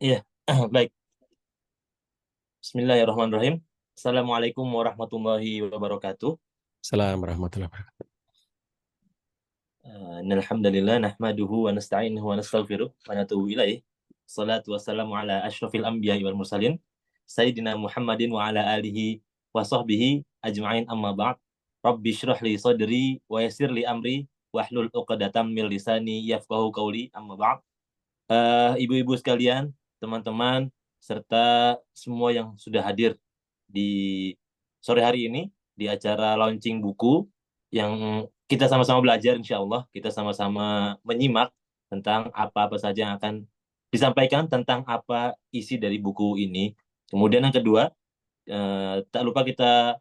Iya, baik. Bismillahirrahmanirrahim. Assalamualaikum warahmatullahi wabarakatuh. Assalamualaikum warahmatullahi wabarakatuh. Alhamdulillah nahmaduhu wa nasta'inuhu wa nastaghfiruh wa natubu ilaih. Salatu wassalamu ala asyrafil anbiya'i wal mursalin Sayyidina Muhammadin wa ala alihi wa sahbihi ajma'in amma ba'd. Rabbi syrah li sadri wa yassir li amri wahlul 'uqdatam min lisani yafqahu qawli amma ba'd. Ibu-ibu sekalian, teman-teman, serta semua yang sudah hadir di sore hari ini di acara launching buku yang kita sama-sama belajar, insya Allah kita sama-sama menyimak tentang apa-apa saja yang akan disampaikan tentang apa isi dari buku ini. Kemudian yang kedua, tak lupa kita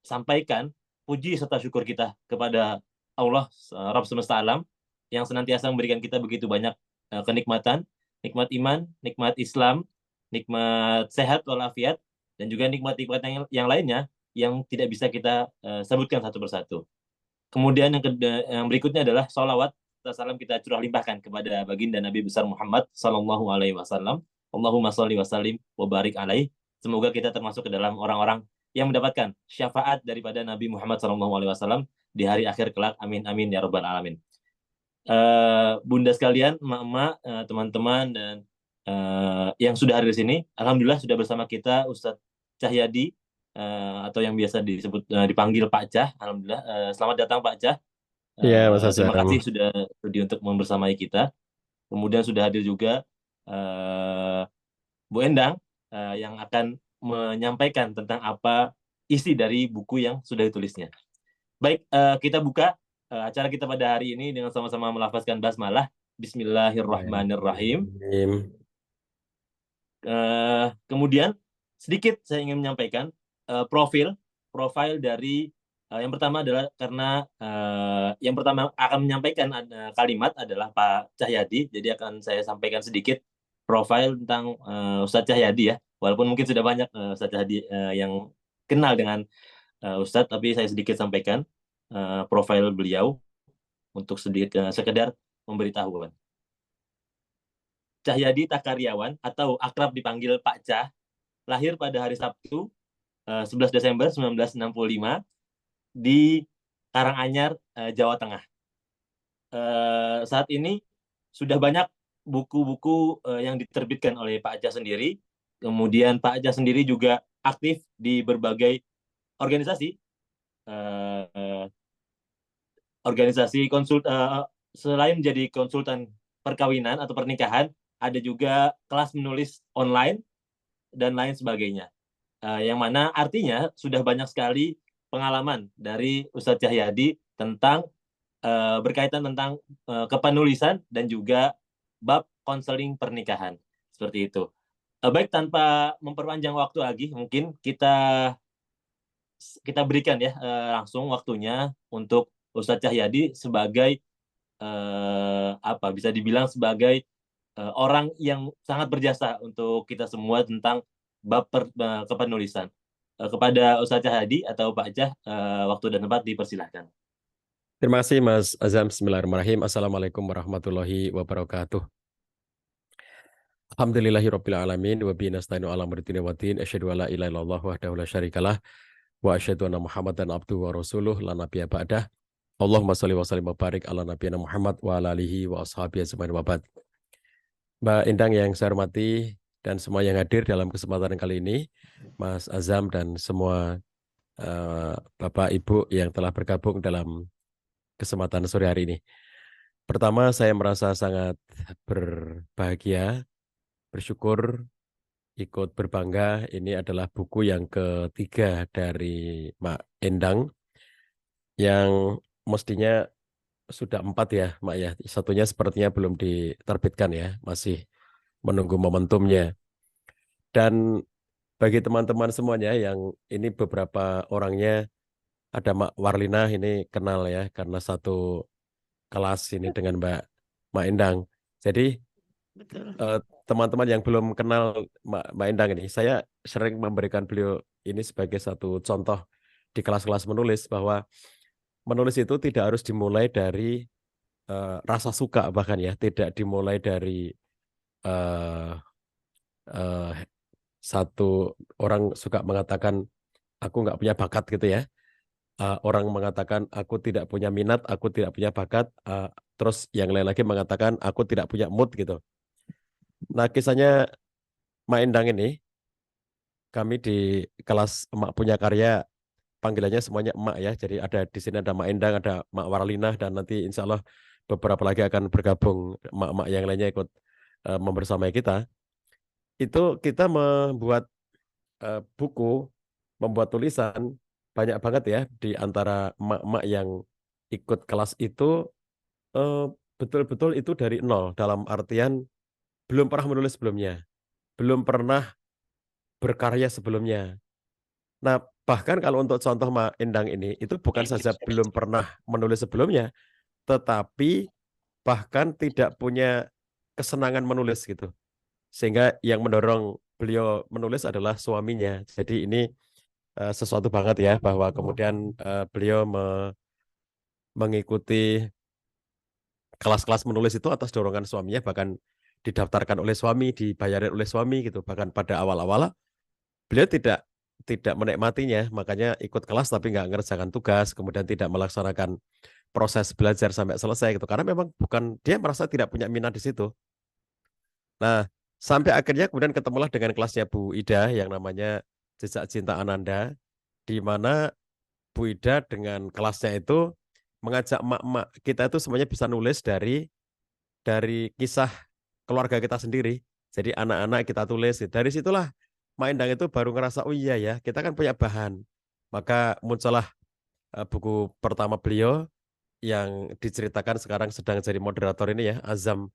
sampaikan puji serta syukur kita kepada Allah, Rabb semesta alam, yang senantiasa memberikan kita begitu banyak kenikmatan, nikmat iman, nikmat Islam, nikmat sehat walafiat, dan juga nikmat-nikmat yang lainnya yang tidak bisa kita sebutkan satu persatu. Kemudian yang berikutnya adalah salawat serta salam kita curah limpahkan kepada baginda Nabi besar Muhammad Sallallahu Alaihi Wasallam. Allahumma sholli wa sallim wa barik alaih. Semoga kita termasuk ke dalam orang-orang yang mendapatkan syafaat daripada Nabi Muhammad Sallallahu Alaihi Wasallam di hari akhir kelak. Amin amin ya robbal alamin. Bunda sekalian, emak-emak, teman-teman dan yang sudah hadir di sini, alhamdulillah sudah bersama kita Ustadz Cahyadi, atau yang biasa disebut dipanggil Pak Cah. Alhamdulillah, selamat datang Pak Cah. Iya, Mas Terima Azam. kasih sudah studi untuk membersamai kita. Kemudian sudah hadir juga eh, Bu Endang, yang akan menyampaikan tentang apa isi dari buku yang sudah ditulisnya. Baik, kita buka acara kita pada hari ini dengan sama-sama melafazkan basmalah. Bismillahirrahmanirrahim. Kemudian sedikit saya ingin menyampaikan profil dari yang pertama adalah karena yang pertama akan menyampaikan kalimat adalah Pak Cahyadi, jadi akan saya sampaikan sedikit profil tentang Ustadz Cahyadi ya, walaupun mungkin sudah banyak Ustadz Cahyadi yang kenal dengan Ustadz, tapi saya sedikit sampaikan profil beliau untuk sedikit sekedar memberitahuan. Cahyadi Takaryawan atau akrab dipanggil Pak Cah, lahir pada hari Sabtu 11 Desember 1965 di Karanganyar, Jawa Tengah. Saat ini sudah banyak buku-buku yang diterbitkan oleh Pak Cah sendiri. Kemudian Pak Cah sendiri juga aktif di berbagai organisasi, selain menjadi konsultan perkawinan atau pernikahan, ada juga kelas menulis online dan lain sebagainya. Yang mana artinya sudah banyak sekali pengalaman dari Ustadz Cahyadi tentang berkaitan tentang kepenulisan dan juga bab konseling pernikahan. Seperti itu. Baik, tanpa memperpanjang waktu lagi, mungkin kita berikan ya langsung waktunya untuk Ustadz Cahyadi sebagai apa bisa dibilang sebagai orang yang sangat berjasa untuk kita semua tentang bab kepenulisan. Kepada Ustadz Cahyadi atau Pak Cah, waktu dan tempat dipersilahkan. Terima kasih Mas Azam. Bismillahirrahmanirrahim. Assalamualaikum warahmatullahi wabarakatuh. Alhamdulillahirabbil alamin wa bihi nasta'inu ala umuri dunya waddin. Asyhadu an la ilaha illallah wahdahu la syarikalah wa asyhadu anna Muhammadan abduhu wa rasuluh la nabiyya ba'dah. Allahumma shalli wa sallim wa barik ala nabiyyina Muhammad wa ala alihi wa ashabihi ajmain wa ba'd. Mbak Endang yang saya hormati dan semua yang hadir dalam kesempatan kali ini, Mas Azam dan semua Bapak Ibu yang telah bergabung dalam kesempatan sore hari ini. Pertama, saya merasa sangat berbahagia, bersyukur, ikut berbangga. Ini adalah buku yang ketiga dari Mbak Endang, yang mestinya sudah 4 ya, Mbak ya. Satunya sepertinya belum diterbitkan ya, masih menunggu momentumnya. Dan bagi teman-teman semuanya yang ini beberapa orangnya, ada Mbak Warlina ini kenal ya, karena satu kelas ini dengan Mbak Endang. Jadi Betul. teman-teman yang belum kenal Mbak Endang ini, saya sering memberikan beliau ini sebagai satu contoh di kelas-kelas menulis, bahwa menulis itu tidak harus dimulai dari rasa suka, bahkan ya, tidak dimulai dari eh, eh, satu orang suka mengatakan aku nggak punya bakat gitu ya. Orang mengatakan aku tidak punya minat, aku tidak punya bakat. Terus yang lain lagi mengatakan aku tidak punya mood gitu. Nah, kisahnya Mak Endang ini, kami di kelas Emak Punya Karya, panggilannya semuanya emak ya. Jadi ada di sini ada Mak Endang, ada Mak Warlinah, dan nanti insya Allah beberapa lagi akan bergabung emak-emak yang lainnya ikut membersamai kita. Itu kita membuat buku, membuat tulisan banyak banget ya di antara emak-emak yang ikut kelas itu eh, betul-betul itu dari nol dalam artian belum pernah menulis sebelumnya, belum pernah berkarya sebelumnya. Nah, bahkan kalau untuk contoh Mak Endang ini itu bukan saja belum pernah menulis sebelumnya, tetapi bahkan tidak punya kesenangan menulis gitu. Sehingga yang mendorong beliau menulis adalah suaminya. Jadi ini sesuatu banget ya bahwa kemudian beliau mengikuti kelas-kelas menulis itu atas dorongan suaminya, bahkan didaftarkan oleh suami, dibayarin oleh suami gitu. Bahkan pada awal-awal beliau tidak tidak menikmatinya, makanya ikut kelas tapi nggak ngerjakan tugas, kemudian tidak melaksanakan proses belajar sampai selesai gitu. Karena memang bukan dia merasa tidak punya minat di situ. Nah, sampai akhirnya kemudian ketemulah dengan kelasnya Bu Ida yang namanya Jejak Cinta Ananda, di mana Bu Ida dengan kelasnya itu mengajak emak-emak kita itu semuanya bisa nulis dari kisah keluarga kita sendiri. Jadi anak-anak kita tulis. Dari situlah Mak Endang itu baru ngerasa, oh iya ya, kita kan punya bahan. Maka muncullah buku pertama beliau yang diceritakan sekarang sedang jadi moderator ini ya, Azam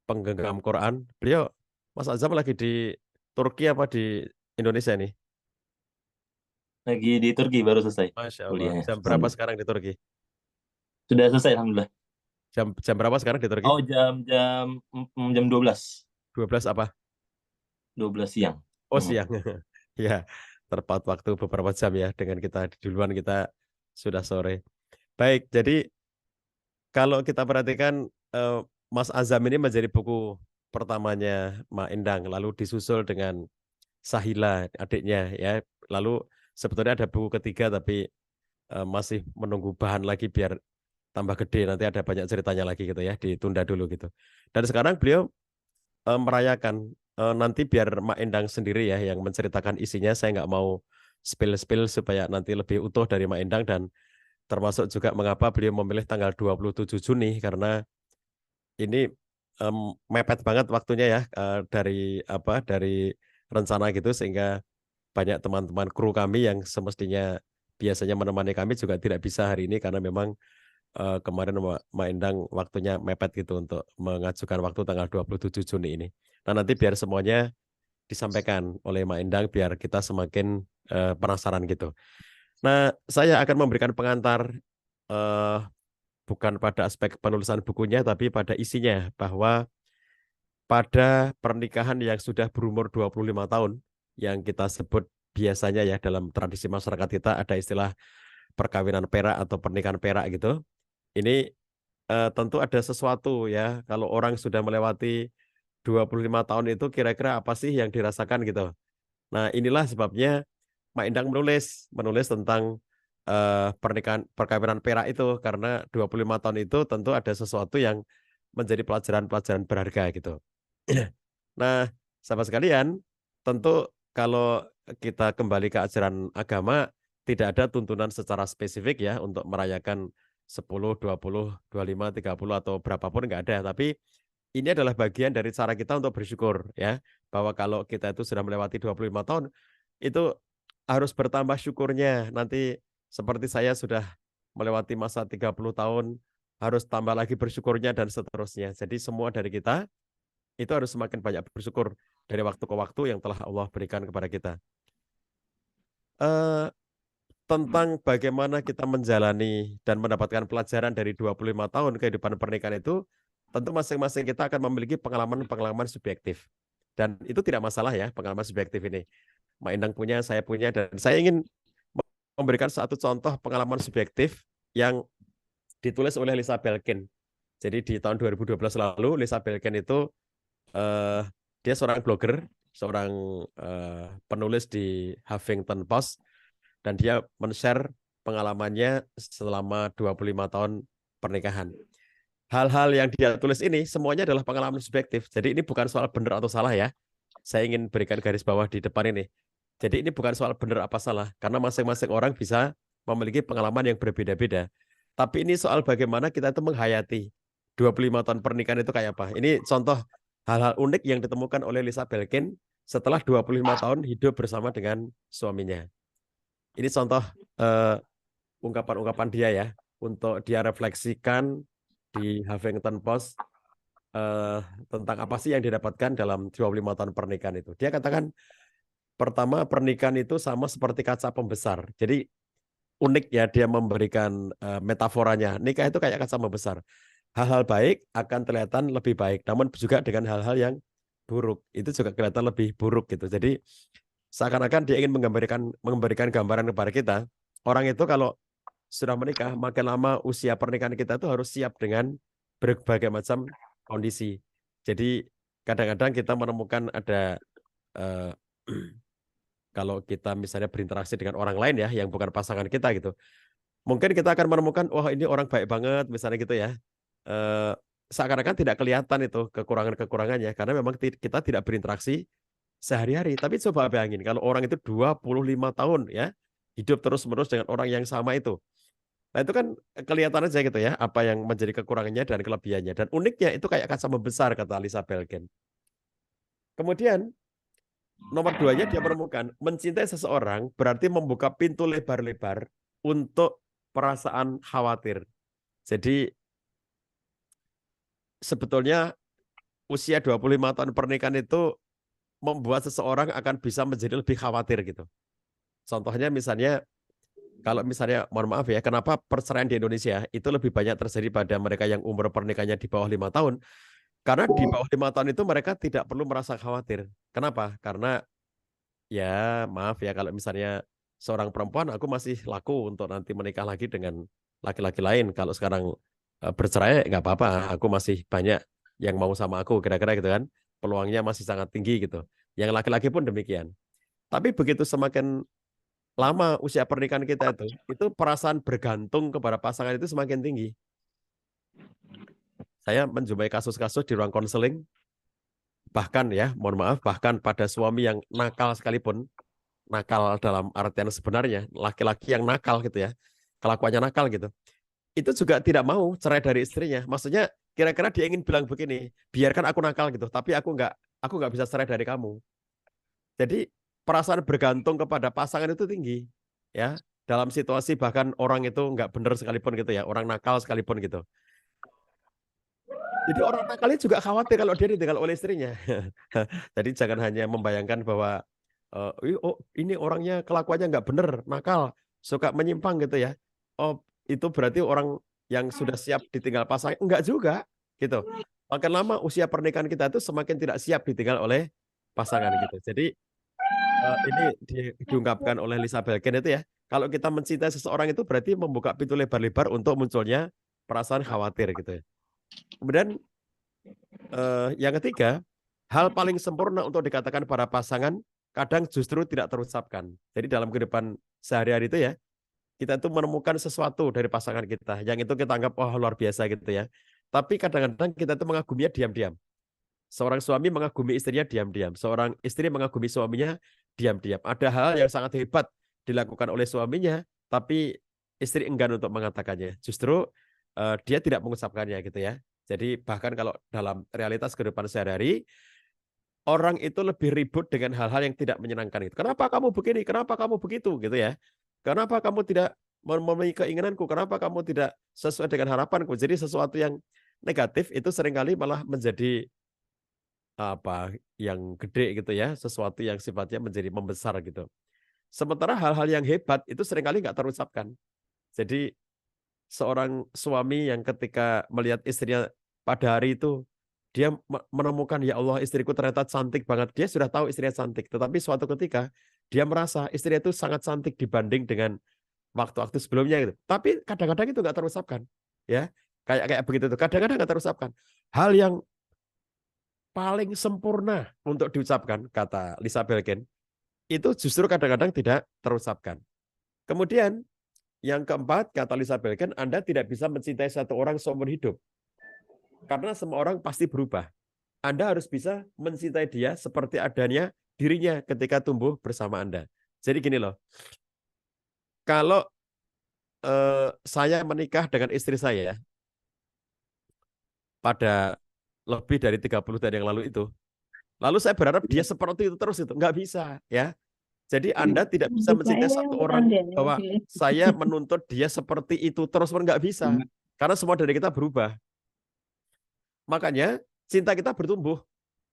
Penggenggam Quran. Beliau, Mas Azam lagi di Turki apa di Indonesia nih? Lagi di Turki baru selesai Masya Allah. kuliahnya. Jam berapa Alhamdulillah. sekarang di Turki? Sudah selesai Alhamdulillah. Jam berapa sekarang di Turki? Oh, jam 12. 12 apa? 12 siang. Oh Mm. siang. Ya, terpaut waktu beberapa jam ya. Dengan kita duluan kita sudah sore. Baik, jadi kalau kita perhatikan Mas Azam ini menjadi buku pertamanya Mak Endang, lalu disusul dengan Sahila adiknya ya. Lalu sebetulnya ada buku ketiga tapi masih menunggu bahan lagi biar tambah gede, nanti ada banyak ceritanya lagi gitu ya, ditunda dulu gitu. Dan sekarang beliau merayakan nanti biar Mak Endang sendiri ya yang menceritakan isinya, saya nggak mau spill-spill supaya nanti lebih utuh dari Mak Endang, dan termasuk juga mengapa beliau memilih tanggal 27 Juni karena ini mepet banget waktunya ya, dari rencana gitu, sehingga banyak teman-teman kru kami yang semestinya biasanya menemani kami juga tidak bisa hari ini karena memang kemarin Mak Endang waktunya mepet gitu untuk mengajukan waktu tanggal 27 Juni ini. Nah, nanti biar semuanya disampaikan oleh Mak Endang biar kita semakin penasaran gitu. Nah, saya akan memberikan pengantar eh, bukan pada aspek penulisan bukunya tapi pada isinya, bahwa pada pernikahan yang sudah berumur 25 tahun yang kita sebut biasanya ya dalam tradisi masyarakat kita ada istilah perkawinan perak atau pernikahan perak gitu. Ini tentu ada sesuatu ya. Kalau orang sudah melewati 25 tahun itu kira-kira apa sih yang dirasakan gitu. Nah, inilah sebabnya Mak Endang menulis tentang pernikahan perkawinan perak itu karena 25 tahun itu tentu ada sesuatu yang menjadi pelajaran-pelajaran berharga gitu. Nah, sahabat sekalian, tentu kalau kita kembali ke ajaran agama, tidak ada tuntunan secara spesifik ya untuk merayakan 10, 20, 25, 30 atau berapapun nggak ada. Tapi ini adalah bagian dari cara kita untuk bersyukur ya, bahwa kalau kita itu sudah melewati 25 tahun, itu harus bertambah syukurnya. Nanti seperti saya sudah melewati masa 30 tahun, harus tambah lagi bersyukurnya dan seterusnya. Jadi semua dari kita itu harus semakin banyak bersyukur dari waktu ke waktu yang telah Allah berikan kepada kita. Eh, Tentang bagaimana kita menjalani dan mendapatkan pelajaran dari 25 tahun kehidupan pernikahan itu, tentu masing-masing kita akan memiliki pengalaman-pengalaman subjektif. Dan itu tidak masalah ya, pengalaman subjektif ini. Mak Endang punya, saya punya, dan saya ingin memberikan satu contoh pengalaman subjektif yang ditulis oleh Lisa Belkin. Jadi di tahun 2012 lalu, Lisa Belkin itu dia seorang blogger, seorang penulis di Huffington Post, dan dia men-share pengalamannya selama 25 tahun pernikahan. Hal-hal yang dia tulis ini semuanya adalah pengalaman subjektif. Jadi ini bukan soal benar atau salah ya. Saya ingin berikan garis bawah di depan ini. Jadi ini bukan soal benar apa salah, karena masing-masing orang bisa memiliki pengalaman yang berbeda-beda. Tapi ini soal bagaimana kita itu menghayati 25 tahun pernikahan itu kayak apa. Ini contoh hal-hal unik yang ditemukan oleh Lisa Belkin setelah 25 tahun hidup bersama dengan suaminya. Ini contoh ungkapan-ungkapan dia ya, untuk dia refleksikan di Huffington Post tentang apa sih yang didapatkan dalam 25 tahun pernikahan itu. Dia katakan, pertama, pernikahan itu sama seperti kaca pembesar. Jadi unik ya dia memberikan metaforanya. Nikah itu kayak kaca membesar. Hal-hal baik akan kelihatan lebih baik, namun juga dengan hal-hal yang buruk itu juga kelihatan lebih buruk gitu. Jadi seakan-akan dia ingin memberikan gambaran kepada kita, orang itu kalau sudah menikah, makin lama usia pernikahan kita itu harus siap dengan berbagai macam kondisi. Jadi kadang-kadang kita menemukan ada kalau kita misalnya berinteraksi dengan orang lain ya, yang bukan pasangan kita gitu, mungkin kita akan menemukan, wah ini orang baik banget, misalnya gitu ya. Seakan-akan tidak kelihatan itu kekurangan-kekurangannya, karena memang kita tidak berinteraksi sehari-hari. Tapi coba bayangin, kalau orang itu 25 tahun ya, hidup terus-menerus dengan orang yang sama itu. Nah itu kan kelihatan aja gitu ya, apa yang menjadi kekurangannya dan kelebihannya. Dan uniknya itu kayak kaca membesar, kata Lisa Belkin. Kemudian, nomor 2-nya dia menemukan, mencintai seseorang berarti membuka pintu lebar-lebar untuk perasaan khawatir. Jadi, sebetulnya usia 25 tahun pernikahan itu membuat seseorang akan bisa menjadi lebih khawatir gitu. Contohnya misalnya, kalau misalnya, mohon maaf ya, kenapa perceraian di Indonesia itu lebih banyak terjadi pada mereka yang umur pernikahannya di bawah 5 tahun? Karena di bawah 5 tahun itu mereka tidak perlu merasa khawatir. Kenapa? Karena ya maaf ya, kalau misalnya seorang perempuan, aku masih laku untuk nanti menikah lagi dengan laki-laki lain. Kalau sekarang bercerai nggak apa-apa, aku masih banyak yang mau sama aku, kira-kira gitu kan. Peluangnya masih sangat tinggi gitu. Yang laki-laki pun demikian. Tapi begitu semakin lama usia pernikahan kita itu perasaan bergantung kepada pasangan itu semakin tinggi. Saya menjumpai kasus-kasus di ruang konseling, bahkan ya, mohon maaf, bahkan pada suami yang nakal sekalipun, nakal dalam artian sebenarnya, laki-laki yang nakal gitu ya, kelakuannya nakal gitu, itu juga tidak mau cerai dari istrinya. Maksudnya kira-kira dia ingin bilang begini, biarkan aku nakal gitu, tapi aku nggak bisa cerai dari kamu. Jadi perasaan bergantung kepada pasangan itu tinggi, ya. Dalam situasi bahkan orang itu nggak benar sekalipun gitu ya, orang nakal sekalipun gitu. Jadi orang nakalnya juga khawatir kalau dia ditinggal oleh istrinya. Jadi jangan hanya membayangkan bahwa oh ini orangnya kelakuannya nggak benar, nakal, suka menyimpang gitu ya. Oh itu berarti orang yang sudah siap ditinggal pasangan. Enggak juga gitu. Makin lama usia pernikahan kita itu semakin tidak siap ditinggal oleh pasangan gitu. Jadi ini diungkapkan oleh Lisa Belkin itu ya. Kalau kita mencintai seseorang itu berarti membuka pintu lebar-lebar untuk munculnya perasaan khawatir gitu ya. Kemudian yang ketiga, hal paling sempurna untuk dikatakan para pasangan kadang justru tidak terucapkan. Jadi dalam kehidupan sehari-hari itu ya, kita itu menemukan sesuatu dari pasangan kita yang itu kita anggap wah luar biasa gitu ya. Tapi kadang-kadang kita itu mengaguminya diam-diam. Seorang suami mengagumi istrinya diam-diam, seorang istri mengagumi suaminya diam-diam. Ada hal yang sangat hebat dilakukan oleh suaminya, tapi istri enggan untuk mengatakannya. Justru dia tidak mengucapkannya gitu ya. Jadi bahkan kalau dalam realitas kehidupan sehari-hari, orang itu lebih ribut dengan hal-hal yang tidak menyenangkan itu. Kenapa kamu begini? Kenapa kamu begitu? Gitu ya. Kenapa kamu tidak memenuhi keinginanku? Kenapa kamu tidak sesuai dengan harapanku? Jadi sesuatu yang negatif itu seringkali malah menjadi apa yang gede gitu ya, sesuatu yang sifatnya menjadi membesar gitu. Sementara hal-hal yang hebat itu seringkali nggak terucapkan. Jadi seorang suami yang ketika melihat istrinya pada hari itu, dia menemukan, ya Allah istriku ternyata cantik banget. Dia sudah tahu istrinya cantik, tetapi suatu ketika dia merasa istrinya itu sangat cantik dibanding dengan waktu-waktu sebelumnya gitu. Tapi kadang-kadang itu nggak terucapkan, ya kayak kayak begitu tuh. Kadang-kadang nggak terucapkan. Hal yang paling sempurna untuk diucapkan, kata Lisa Belkin, itu justru kadang-kadang tidak terucapkan. Kemudian yang keempat, kata Lisa Belkin, Anda tidak bisa mencintai satu orang seumur hidup. Karena semua orang pasti berubah. Anda harus bisa mencintai dia seperti adanya dirinya ketika tumbuh bersama Anda. Jadi gini loh, kalau saya menikah dengan istri saya pada lebih dari 30 tahun yang lalu itu, lalu saya berharap dia seperti itu terus, itu nggak bisa ya. Jadi Anda tidak bisa mencintai satu orang bahwa saya menuntut dia seperti itu terus pun nggak bisa. Karena semua dari kita berubah. Makanya cinta kita bertumbuh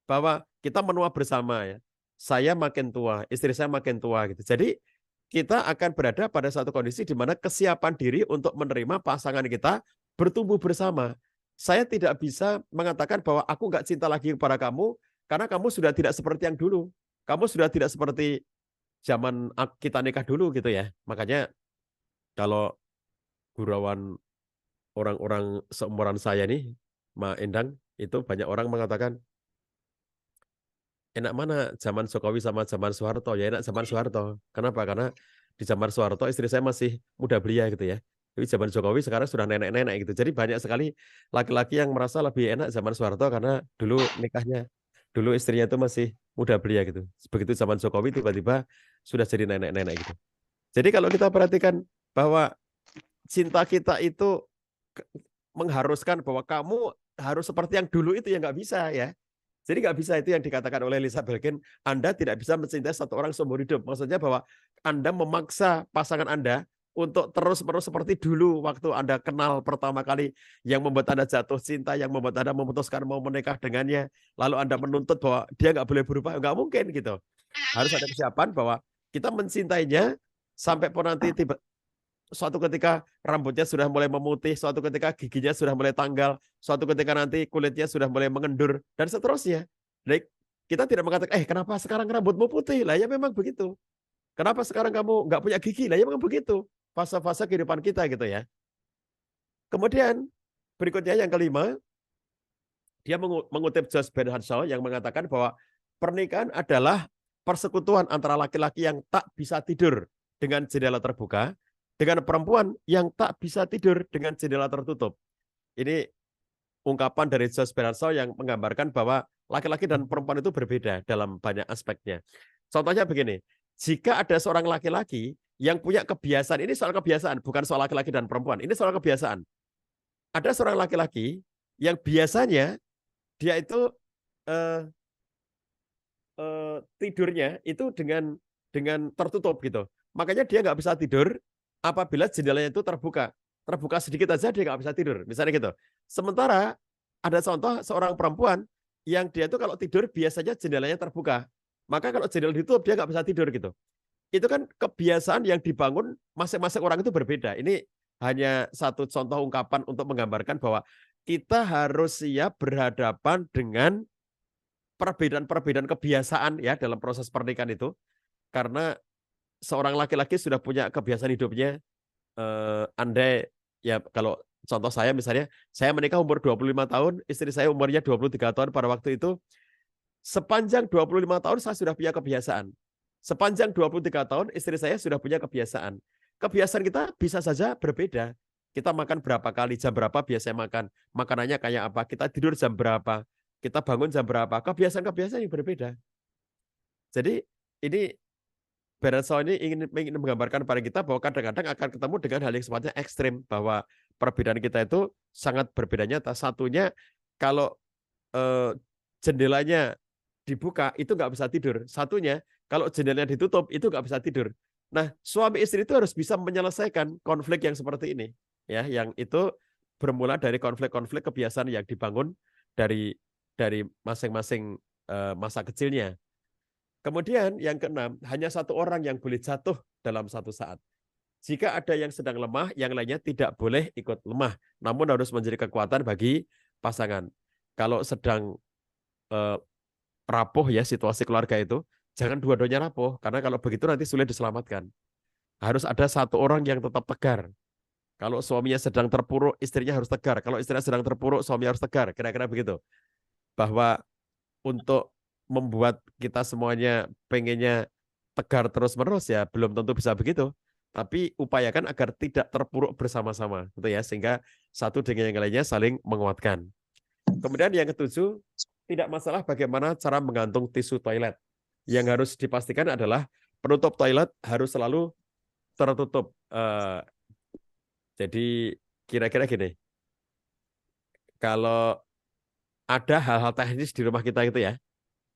bahwa kita menua bersama ya. Saya makin tua, istri saya makin tua gitu. Jadi kita akan berada pada satu kondisi di mana kesiapan diri untuk menerima pasangan kita bertumbuh bersama. Saya tidak bisa mengatakan bahwa aku nggak cinta lagi kepada kamu karena kamu sudah tidak seperti yang dulu. Kamu sudah tidak seperti zaman kita nikah dulu gitu ya. Makanya kalau gurauan orang-orang seumuran saya nih, Ma Endang, itu banyak orang mengatakan, enak mana zaman Jokowi sama zaman Soeharto? Ya enak zaman Soeharto. Kenapa? Karena di zaman Soeharto istri saya masih muda belia gitu ya. Tapi zaman Jokowi sekarang sudah nenek-nenek gitu. Jadi banyak sekali laki-laki yang merasa lebih enak zaman Soeharto karena dulu nikahnya, dulu istrinya itu masih muda belia gitu. Begitu zaman Jokowi tiba-tiba sudah jadi nenek-nenek gitu. Jadi kalau kita perhatikan bahwa cinta kita itu mengharuskan bahwa kamu harus seperti yang dulu itu ya nggak bisa ya. Jadi nggak bisa itu yang dikatakan oleh Lisa Belkin, Anda tidak bisa mencintai satu orang seumur hidup. Maksudnya bahwa Anda memaksa pasangan Anda untuk terus-menerus seperti dulu waktu Anda kenal pertama kali, yang membuat Anda jatuh cinta, yang membuat Anda memutuskan mau menikah dengannya, lalu Anda menuntut bahwa dia nggak boleh berubah, nggak mungkin gitu. Harus ada kesiapan bahwa kita mencintainya sampai pun nanti tiba suatu ketika rambutnya sudah mulai memutih, suatu ketika giginya sudah mulai tanggal, suatu ketika nanti kulitnya sudah mulai mengendur, dan seterusnya. Jadi kita tidak mengatakan, kenapa sekarang rambutmu putih? Lah ya memang begitu. Kenapa sekarang kamu nggak punya gigi? Lah ya memang begitu. Fase-fase kehidupan kita gitu ya. Kemudian berikutnya yang kelima, dia mengutip Josh Bernhard Shaw yang mengatakan bahwa pernikahan adalah persekutuan antara laki-laki yang tak bisa tidur dengan jendela terbuka dengan perempuan yang tak bisa tidur dengan jendela tertutup. Ini ungkapan dari Josh Bernhard Shaw yang menggambarkan bahwa laki-laki dan perempuan itu berbeda dalam banyak aspeknya. Contohnya begini, jika ada seorang laki-laki yang punya kebiasaan, ini soal kebiasaan, bukan soal laki-laki dan perempuan, ini soal kebiasaan. Ada seorang laki-laki yang biasanya dia itu tidurnya itu dengan tertutup gitu. Makanya dia nggak bisa tidur apabila jendelanya itu terbuka. Terbuka sedikit aja dia nggak bisa tidur, misalnya gitu. Sementara ada contoh seorang perempuan yang dia itu kalau tidur biasanya jendelanya terbuka. Maka kalau jendela ditutup dia nggak bisa tidur gitu. Itu kan kebiasaan yang dibangun masing-masing orang itu berbeda. Ini hanya satu contoh ungkapan untuk menggambarkan bahwa kita harus siap berhadapan dengan perbedaan-perbedaan kebiasaan ya dalam proses pernikahan itu. Karena seorang laki-laki sudah punya kebiasaan hidupnya, andai ya kalau contoh saya misalnya, saya menikah umur 25 tahun, istri saya umurnya 23 tahun pada waktu itu, sepanjang 25 tahun saya sudah punya kebiasaan. Sepanjang 23 tahun istri saya sudah punya kebiasaan. Kebiasaan kita bisa saja berbeda. Kita makan berapa kali, jam berapa biasanya makan, makanannya kayak apa, kita tidur jam berapa, kita bangun jam berapa, kebiasaan-kebiasaan yang berbeda. Jadi ini Bernhard Shaw ini ingin menggambarkan pada kita bahwa kadang-kadang akan ketemu dengan hal yang sifatnya ekstrim, bahwa perbedaan kita itu sangat berbeda nyata. Satunya kalau jendelanya dibuka itu nggak bisa tidur. Satunya kalau jendelanya ditutup itu nggak bisa tidur. Nah, suami istri itu harus bisa menyelesaikan konflik yang seperti ini, ya, yang itu bermula dari konflik-konflik kebiasaan yang dibangun dari masing-masing masa kecilnya. Kemudian yang keenam, hanya satu orang yang boleh jatuh dalam satu saat. Jika ada yang sedang lemah, yang lainnya tidak boleh ikut lemah, namun harus menjadi kekuatan bagi pasangan. Kalau sedang rapuh ya situasi keluarga itu, jangan dua-duanya rapuh, karena kalau begitu nanti sulit diselamatkan. Harus ada satu orang yang tetap tegar. Kalau suaminya sedang terpuruk, istrinya harus tegar. Kalau istrinya sedang terpuruk, suami harus tegar. Kira-kira begitu. Bahwa untuk membuat kita semuanya pengennya tegar terus-menerus ya belum tentu bisa begitu. Tapi upayakan agar tidak terpuruk bersama-sama, gitu ya, sehingga satu dengan yang lainnya saling menguatkan. Kemudian yang ketujuh, tidak masalah bagaimana cara menggantung tisu toilet. Yang harus dipastikan adalah penutup toilet harus selalu tertutup. Jadi kira-kira gini, kalau ada hal-hal teknis di rumah kita gitu ya,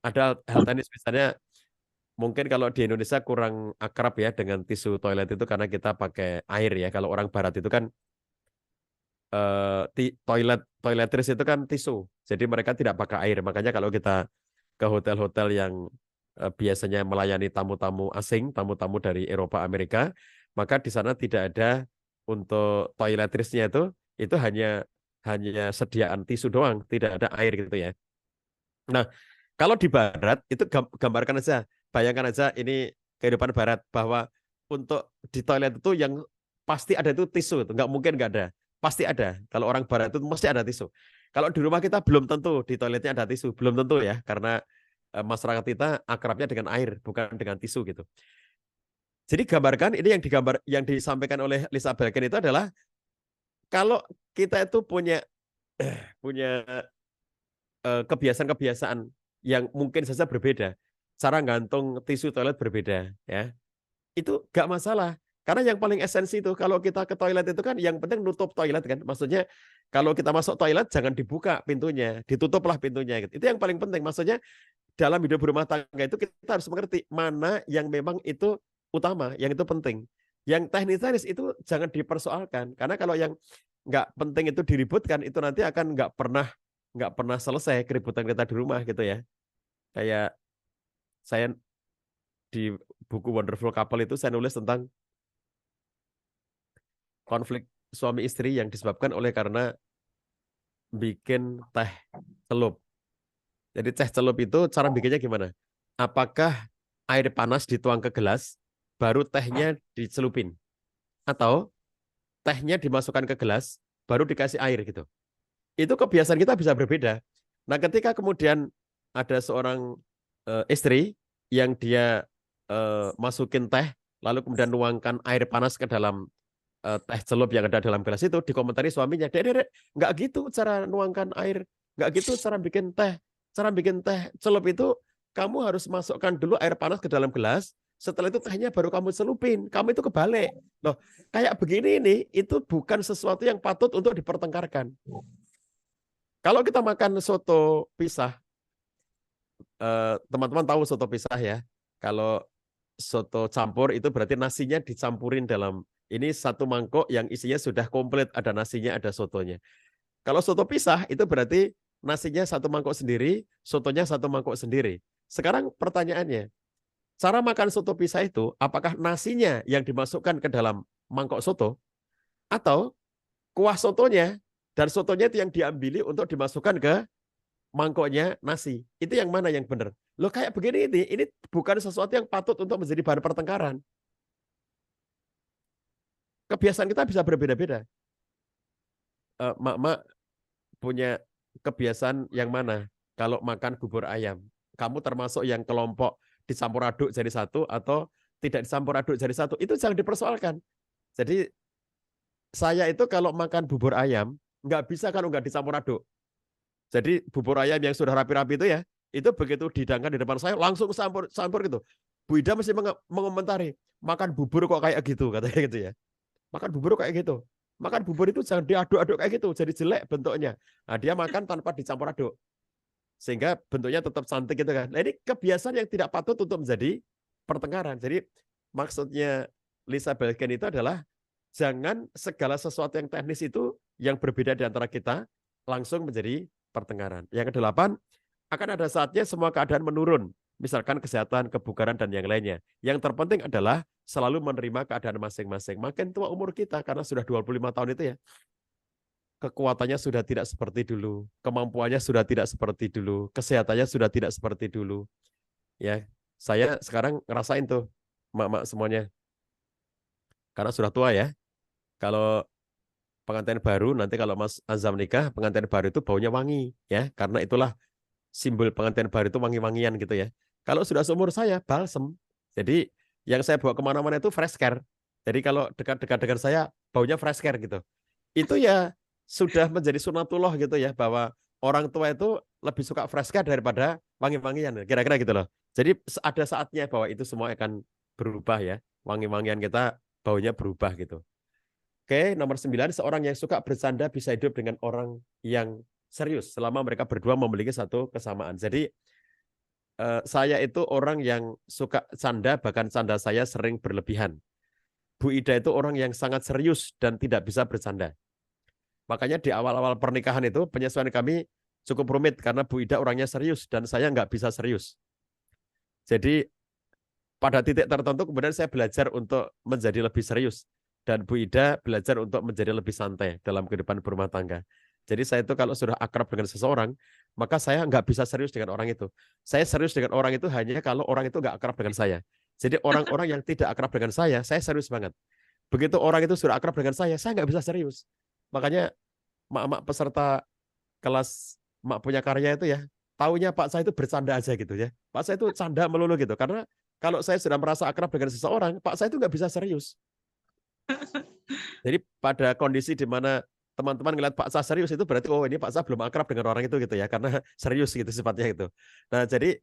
ada hal teknis misalnya mungkin kalau di Indonesia kurang akrab ya dengan tisu toilet itu karena kita pakai air ya. Kalau orang barat itu kan toiletries itu kan tisu. Jadi mereka tidak pakai air. Makanya kalau kita ke hotel-hotel yang biasanya melayani tamu-tamu asing, tamu-tamu dari Eropa, Amerika, maka di sana tidak ada untuk toiletries-nya itu hanya hanya sediaan tisu doang, tidak ada air gitu ya. Nah, kalau di barat itu gambarkan aja, bayangkan aja ini kehidupan barat bahwa untuk di toilet itu yang pasti ada itu tisu, itu nggak mungkin nggak ada, pasti ada. Kalau orang barat itu mesti ada tisu. Kalau di rumah kita belum tentu di toiletnya ada tisu, belum tentu ya, karena masyarakat kita akrabnya dengan air bukan dengan tisu gitu. Jadi gambarkan ini yang disampaikan oleh Lisa Belkin itu adalah kalau kita itu punya punya kebiasaan-kebiasaan yang mungkin saja berbeda, cara gantung tisu toilet berbeda, ya itu nggak masalah. Karena yang paling esensi itu kalau kita ke toilet itu kan yang penting nutup toilet kan, maksudnya kalau kita masuk toilet jangan dibuka pintunya, ditutuplah pintunya. Gitu. Itu yang paling penting. Maksudnya dalam hidup berumah tangga itu kita harus mengerti mana yang memang itu utama, yang itu penting. Yang teknis-teknis itu jangan dipersoalkan, karena kalau yang nggak penting itu diributkan, itu nanti akan nggak pernah selesai keributan kita di rumah gitu ya. Kayak saya di buku Wonderful Couple itu saya nulis tentang konflik suami istri yang disebabkan oleh karena bikin teh celup. Jadi teh celup itu cara bikinnya gimana? Apakah air panas dituang ke gelas, baru tehnya dicelupin? Atau tehnya dimasukkan ke gelas, baru dikasih air gitu? Itu kebiasaan kita bisa berbeda. Nah, ketika kemudian ada seorang istri yang dia masukin teh, lalu kemudian nuangkan air panas ke dalam teh celup yang ada dalam gelas itu, dikomentari suaminya, dek, nggak gitu cara nuangkan air, nggak gitu cara bikin teh celup itu kamu harus masukkan dulu air panas ke dalam gelas, setelah itu tehnya baru kamu celupin, kamu itu kebalik. Loh, kayak begini ini, itu bukan sesuatu yang patut untuk dipertengkarkan. Kalau kita makan soto pisah, teman-teman tahu soto pisah ya. Kalau soto campur itu berarti nasinya dicampurin dalam ini satu mangkok yang isinya sudah komplit, ada nasinya, ada sotonya. Kalau soto pisah itu berarti nasinya satu mangkok sendiri, sotonya satu mangkok sendiri. Sekarang pertanyaannya, cara makan soto pisah itu apakah nasinya yang dimasukkan ke dalam mangkok soto atau kuah sotonya dan sotonya itu yang diambil untuk dimasukkan ke mangkoknya nasi. Itu yang mana yang benar? Loh kayak begini ini bukan sesuatu yang patut untuk menjadi bahan pertengkaran. Kebiasaan kita bisa berbeda-beda. Mak-mak punya kebiasaan yang mana? Kalau makan bubur ayam, kamu termasuk yang kelompok dicampur aduk jadi satu atau tidak dicampur aduk jadi satu? Itu jangan dipersoalkan. Jadi saya itu kalau makan bubur ayam, nggak bisa kalau nggak dicampur aduk. Jadi bubur ayam yang sudah rapi-rapi itu ya, itu begitu dihidangkan di depan saya langsung campur gitu. Bu Ida mesti mengomentari, makan bubur kok kayak gitu katanya gitu ya. Makan bubur kayak gitu. Makan bubur itu jangan diaduk-aduk kayak gitu, jadi jelek bentuknya. Nah, dia makan tanpa dicampur aduk. Sehingga bentuknya tetap cantik gitu kan. Nah, ini kebiasaan yang tidak patut untuk menjadi pertengkaran. Jadi maksudnya Lisa Belkin itu adalah jangan segala sesuatu yang teknis itu yang berbeda di antara kita langsung menjadi pertengkaran. Yang kedelapan, akan ada saatnya semua keadaan menurun. Misalkan kesehatan, kebugaran, dan yang lainnya. Yang terpenting adalah selalu menerima keadaan masing-masing. Makin tua umur kita, karena sudah 25 tahun itu ya, kekuatannya sudah tidak seperti dulu, kemampuannya sudah tidak seperti dulu, kesehatannya sudah tidak seperti dulu. Ya, saya sekarang ngerasain tuh, mak-mak semuanya. Karena sudah tua ya. Kalau pengantin baru, nanti kalau Mas Azam nikah, pengantin baru itu baunya wangi. Ya, karena itulah simbol pengantin baru itu wangi-wangian gitu ya. Kalau sudah seumur saya, balsem. Jadi yang saya bawa kemana-mana itu fresh care. Jadi kalau dekat-dekat dengan saya, baunya fresh care gitu. Itu ya sudah menjadi sunatullah gitu ya, bahwa orang tua itu lebih suka fresh care daripada wangi-wangian. Kira-kira gitu loh. Jadi ada saatnya bahwa itu semua akan berubah ya. Wangi-wangian kita baunya berubah gitu. Oke, nomor 9, seorang yang suka bercanda bisa hidup dengan orang yang serius selama mereka berdua memiliki satu kesamaan. Jadi saya itu orang yang suka canda, bahkan canda saya sering berlebihan. Bu Ida itu orang yang sangat serius dan tidak bisa bercanda. Makanya di awal-awal pernikahan itu penyesuaian kami cukup rumit karena Bu Ida orangnya serius dan saya nggak bisa serius. Jadi pada titik tertentu kemudian saya belajar untuk menjadi lebih serius. Dan Bu Ida belajar untuk menjadi lebih santai dalam kehidupan berumah tangga. Jadi saya itu kalau sudah akrab dengan seseorang, maka saya nggak bisa serius dengan orang itu. Saya serius dengan orang itu hanya kalau orang itu nggak akrab dengan saya. Jadi orang-orang yang tidak akrab dengan saya serius banget. Begitu orang itu sudah akrab dengan saya nggak bisa serius. Makanya mak-mak peserta kelas mak punya karya itu ya, taunya Pak saya itu bercanda aja gitu ya. Pak saya itu canda melulu gitu. Karena kalau saya sudah merasa akrab dengan seseorang, Pak saya itu nggak bisa serius. Jadi pada kondisi di mana teman-teman ngeliat Pak Sa serius itu berarti oh ini Pak Sa belum akrab dengan orang itu gitu ya, karena serius gitu sifatnya itu. Nah jadi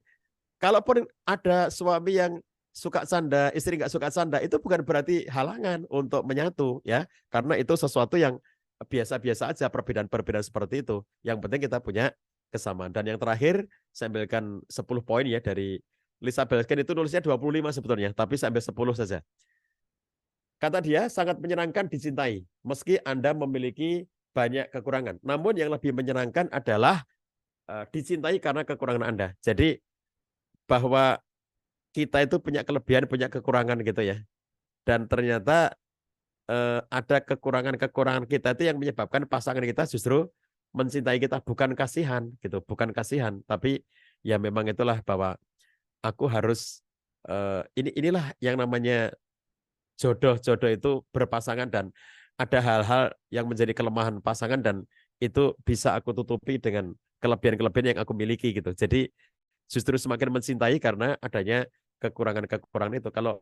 kalaupun ada suami yang suka canda, istri nggak suka canda, itu bukan berarti halangan untuk menyatu ya, karena itu sesuatu yang biasa-biasa aja, perbedaan-perbedaan seperti itu. Yang penting kita punya kesamaan. Dan yang terakhir saya ambilkan 10 poin ya dari Lisa Belkin, itu nulisnya 25 sebetulnya, tapi saya ambil 10 saja. Kata dia, sangat menyenangkan dicintai, meski Anda memiliki banyak kekurangan. Namun yang lebih menyenangkan adalah dicintai karena kekurangan Anda. Jadi bahwa kita itu punya kelebihan, punya kekurangan gitu ya. Dan ternyata ada kekurangan-kekurangan kita itu yang menyebabkan pasangan kita justru mencintai kita, bukan kasihan gitu, bukan kasihan, tapi ya memang itulah bahwa aku harus inilah yang namanya jodoh itu berpasangan dan ada hal-hal yang menjadi kelemahan pasangan dan itu bisa aku tutupi dengan kelebihan-kelebihan yang aku miliki gitu. Jadi justru semakin mencintai karena adanya kekurangan-kekurangan itu. Kalau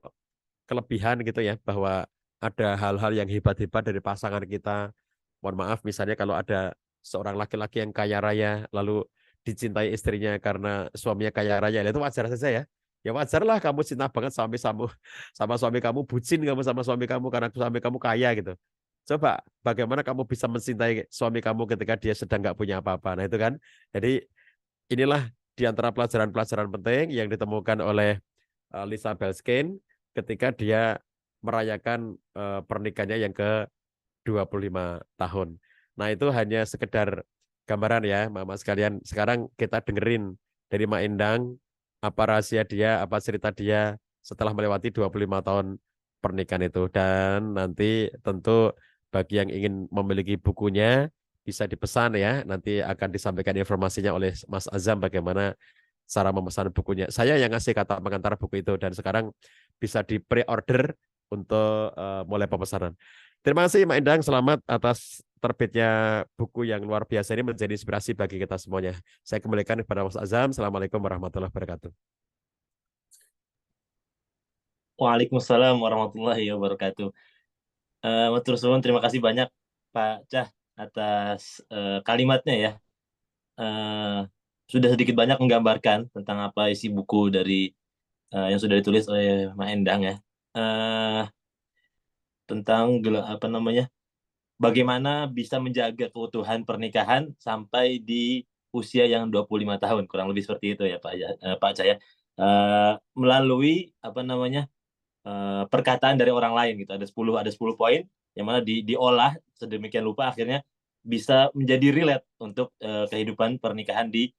kelebihan gitu ya, bahwa ada hal-hal yang hebat-hebat dari pasangan kita. Mohon maaf misalnya kalau ada seorang laki-laki yang kaya raya lalu dicintai istrinya karena suaminya kaya raya, itu wajar saja ya. Ya wajar lah kamu cinta banget sama suami kamu, bucin kamu sama suami kamu karena suami kamu kaya gitu. Coba bagaimana kamu bisa mencintai suami kamu ketika dia sedang nggak punya apa-apa. Nah itu kan. Jadi inilah di antara pelajaran-pelajaran penting yang ditemukan oleh Lisa Belkin ketika dia merayakan pernikahannya yang ke-25 tahun. Nah, itu hanya sekedar gambaran ya, Mama sekalian. Sekarang kita dengerin dari Mak Endang apa rahasia dia, apa cerita dia setelah melewati 25 tahun pernikahan itu. Dan nanti tentu bagi yang ingin memiliki bukunya bisa dipesan ya. Nanti akan disampaikan informasinya oleh Mas Azam bagaimana cara memesan bukunya. Saya yang ngasih kata pengantar buku itu dan sekarang bisa di pre-order untuk mulai pemesanan. Terima kasih Mak Endang, selamat atas terbitnya buku yang luar biasa ini menjadi inspirasi bagi kita semuanya. Saya kembalikan kepada Mas Azam. Assalamualaikum warahmatullahi wabarakatuh. Waalaikumsalam warahmatullahi wabarakatuh. Matur suwun, terima kasih banyak Pak Cah atas kalimatnya ya. Eh, Sudah sedikit banyak menggambarkan tentang apa isi buku dari yang sudah ditulis oleh Mak Endang ya. Eh, Tentang apa namanya? Bagaimana bisa menjaga keutuhan pernikahan sampai di usia yang 25 tahun, kurang lebih seperti itu ya Pak Cahya. Melalui apa namanya? Perkataan dari orang lain gitu. Ada 10 poin yang mana diolah sedemikian rupa akhirnya bisa menjadi relate untuk kehidupan pernikahan di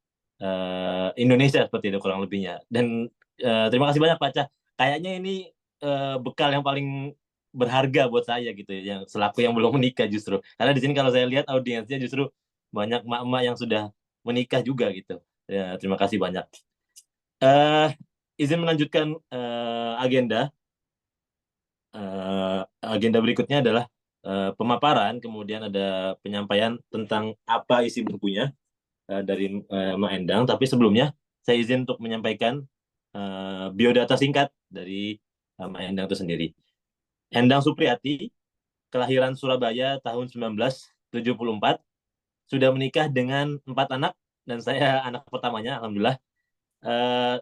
Indonesia seperti itu kurang lebihnya. Dan terima kasih banyak Pak Cah. Kayaknya ini bekal yang paling berharga buat saya gitu ya, yang selaku yang belum menikah justru. Karena di sini kalau saya lihat audiensnya justru banyak mak-mak yang sudah menikah juga gitu. Ya, terima kasih banyak. Eh Izin melanjutkan agenda. Agenda berikutnya adalah pemaparan, kemudian ada penyampaian tentang apa isi bukunya. dari Mak Endang, tapi sebelumnya saya izin untuk menyampaikan biodata singkat dari Mak Endang itu sendiri. Endang Supriyati, kelahiran Surabaya tahun 1974, sudah menikah dengan 4 anak, dan saya anak pertamanya, alhamdulillah.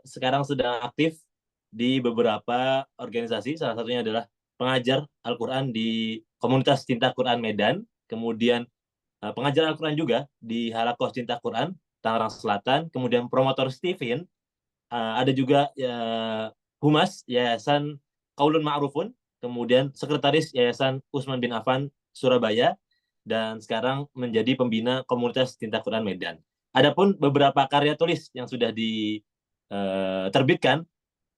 Sekarang sedang aktif di beberapa organisasi, salah satunya adalah pengajar Al-Quran di komunitas Cinta Quran Medan, kemudian pengajar Al-Quran juga di Halakoh Cinta Quran Tangerang Selatan, kemudian promotor Stephen, ada juga Humas Yayasan Qaulun Ma'rufun, kemudian sekretaris Yayasan Utsman bin Affan Surabaya, dan sekarang menjadi pembina komunitas Cinta Quran Medan. Adapun beberapa karya tulis yang sudah diterbitkan,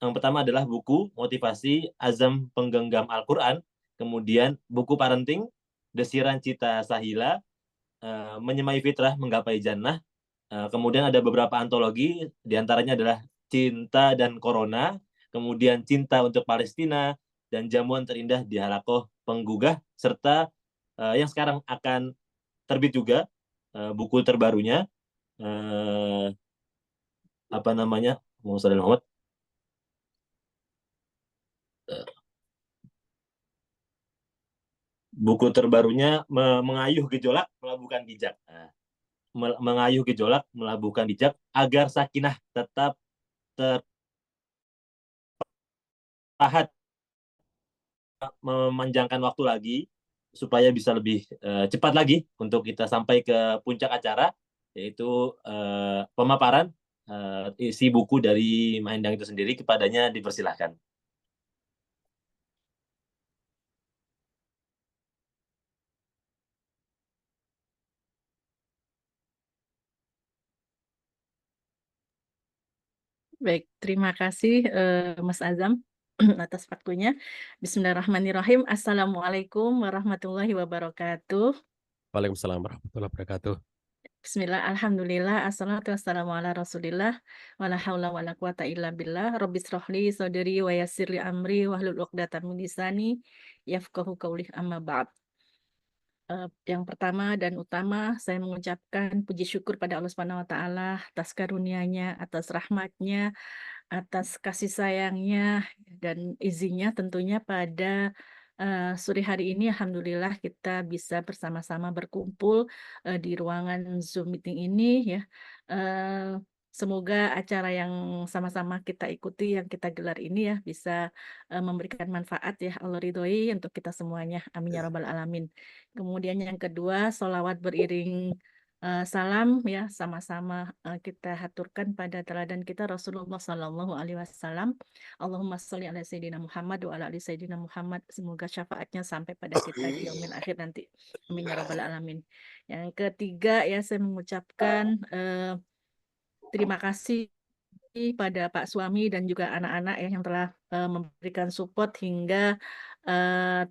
yang pertama adalah buku motivasi Azam Penggenggam Al-Quran, kemudian buku parenting Desiran Cita Sahila, Menyemai Fitrah Menggapai Jannah. Kemudian ada beberapa antologi, diantaranya adalah Cinta dan Corona, kemudian Cinta untuk Palestina, dan Jamuan Terindah di Halakoh Penggugah, serta yang sekarang akan terbit juga buku terbarunya, apa namanya, Muhammad, buku terbarunya Mengayuh Gejolak Melabuhkan Bijak. Mengayuh gejolak melabuhkan bijak agar sakinah tetap tertahan, memanjangkan waktu lagi supaya bisa lebih cepat lagi untuk kita sampai ke puncak acara, yaitu pemaparan isi buku dari Mahendang itu sendiri. Kepadanya dipersilahkan. Baik, terima kasih Mas Azam atas waktunya. Bismillahirrahmanirrahim. Assalamualaikum warahmatullahi wabarakatuh. Waalaikumsalam warahmatullahi wabarakatuh. Bismillah, alhamdulillah, assalatu wassalamu ala rasulillah, wala hawla wala quwata illa billah, rabbis rohli sodiri wa yassirli amri, wahlul uqdatan min lisani, yafqahu qawli amma ba'd. Yang pertama dan utama, saya mengucapkan puji syukur pada Allah Subhanahu wa Ta'ala atas karunia-Nya, atas rahmat-Nya, atas kasih sayangnya dan izinnya tentunya pada sore hari ini. Alhamdulillah kita bisa bersama-sama berkumpul di ruangan Zoom meeting ini ya. Eh, Semoga acara yang sama-sama kita ikuti, yang kita gelar ini ya, bisa memberikan manfaat ya, Allah ridhoi untuk kita semuanya. Amin ya rabbal alamin. Kemudian yang kedua, sholawat beriring salam ya, sama-sama kita haturkan pada teladan kita Rasulullah Sallallahu Alaihi Wasallam. Allahumma sholli ala Sayyidina Muhammad wa ala ali Sayyidina Muhammad. Semoga syafaatnya sampai pada kita di yaumil akhir nanti. Amin ya rabbal alamin. Yang ketiga ya, saya mengucapkan terima kasih pada Pak Suami dan juga anak-anak ya, yang telah memberikan support hingga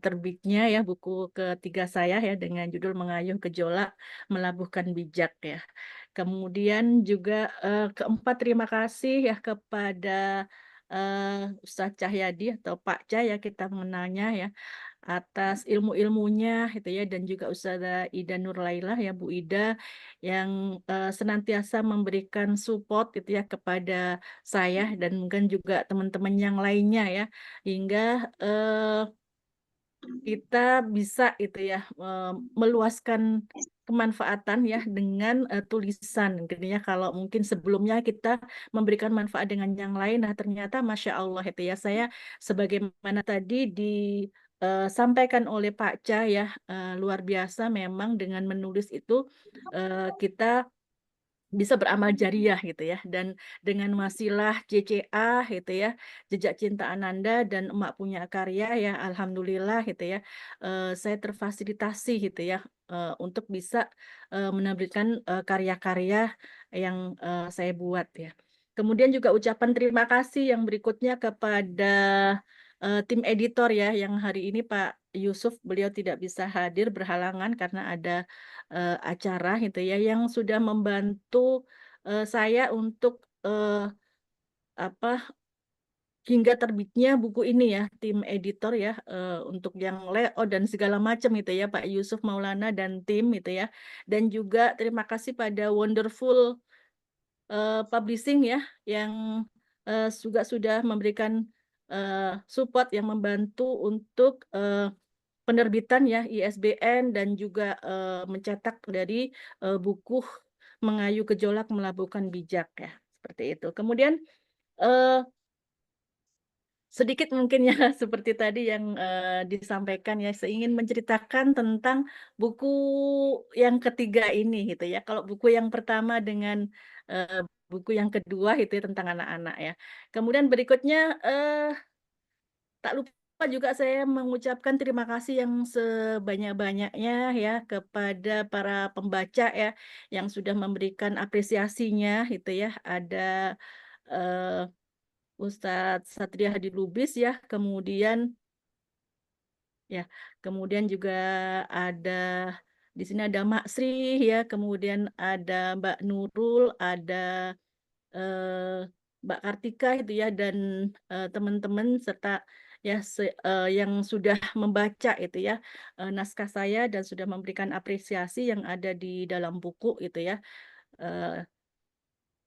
terbitnya ya buku ketiga saya ya dengan judul Mengayuh Gejolak Melabuhkan Bijak ya. Kemudian juga keempat, terima kasih ya kepada Ustadz Cahyadi atau Pak Cah ya kita mengenalnya ya, atas ilmu-ilmunya gitu ya, dan juga Ustazah Ida Nurlailah ya, Bu Ida, yang senantiasa memberikan support gitu ya kepada saya dan mungkin juga teman-teman yang lainnya ya, hingga kita bisa itu ya meluaskan kemanfaatan ya dengan tulisan gitu ya. Kalau mungkin sebelumnya kita memberikan manfaat dengan yang lain, nah ternyata Masya Allah itu ya, saya sebagaimana tadi disampaikan oleh Pak Ca ya, luar biasa memang dengan menulis itu kita bisa beramal jariah gitu ya, dan dengan wasilah JCA gitu ya, Jejak Cinta Ananda dan Emak Punya Karya ya, alhamdulillah gitu ya, saya terfasilitasi gitu ya untuk bisa menerbitkan karya-karya yang saya buat ya. Kemudian juga ucapan terima kasih yang berikutnya kepada tim editor ya, yang hari ini Pak Yusuf, beliau tidak bisa hadir berhalangan karena ada acara gitu ya, yang sudah membantu saya untuk apa hingga terbitnya buku ini ya, tim editor ya, untuk yang layout dan segala macam itu ya, Pak Yusuf Maulana dan tim itu ya. Dan juga terima kasih pada Wonderful Publishing ya, yang juga sudah memberikan support yang membantu untuk penerbitan ya ISBN dan juga mencetak dari buku Mengayu Gejolak Melabuhkan Bijak ya, seperti itu. Kemudian sedikit mungkin ya seperti tadi yang disampaikan ya, saya ingin menceritakan tentang buku yang ketiga ini gitu ya. Kalau buku yang pertama dengan buku yang kedua itu ya tentang anak-anak ya. Kemudian berikutnya tak lupa juga saya mengucapkan terima kasih yang sebanyak-banyaknya ya kepada para pembaca ya yang sudah memberikan apresiasinya gitu ya. Ada eh, Ustadz Satria Hadi Lubis ya, kemudian juga ada di sini ada Mak Sri ya, kemudian ada Mbak Nurul, ada eh, Mbak Kartika itu ya, dan teman-teman serta ya yang sudah membaca itu ya naskah saya dan sudah memberikan apresiasi yang ada di dalam buku itu ya. Eh,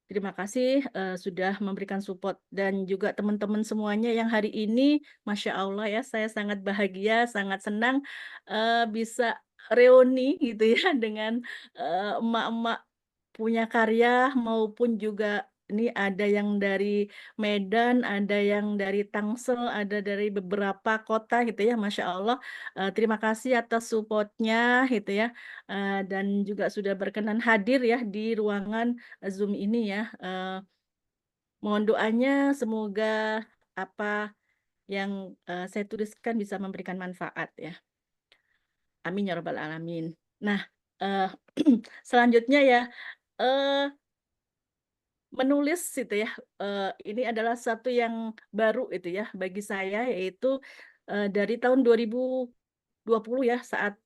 Terima kasih sudah memberikan support dan juga teman-teman semuanya yang hari ini, Masya Allah ya, saya sangat bahagia, sangat senang bisa reuni gitu ya dengan emak-emak punya karya maupun juga ini ada yang dari Medan, ada yang dari Tangsel, ada dari beberapa kota gitu ya, Masya Allah. Terima kasih atas supportnya gitu ya, dan juga sudah berkenan hadir ya di ruangan Zoom ini ya. Mohon doanya semoga apa yang saya tuliskan bisa memberikan manfaat ya. Amin ya rabbal alamin. Nah, eh, selanjutnya ya, eh, menulis itu ya, ini adalah satu yang baru itu ya bagi saya, yaitu dari tahun 2020 ya, saat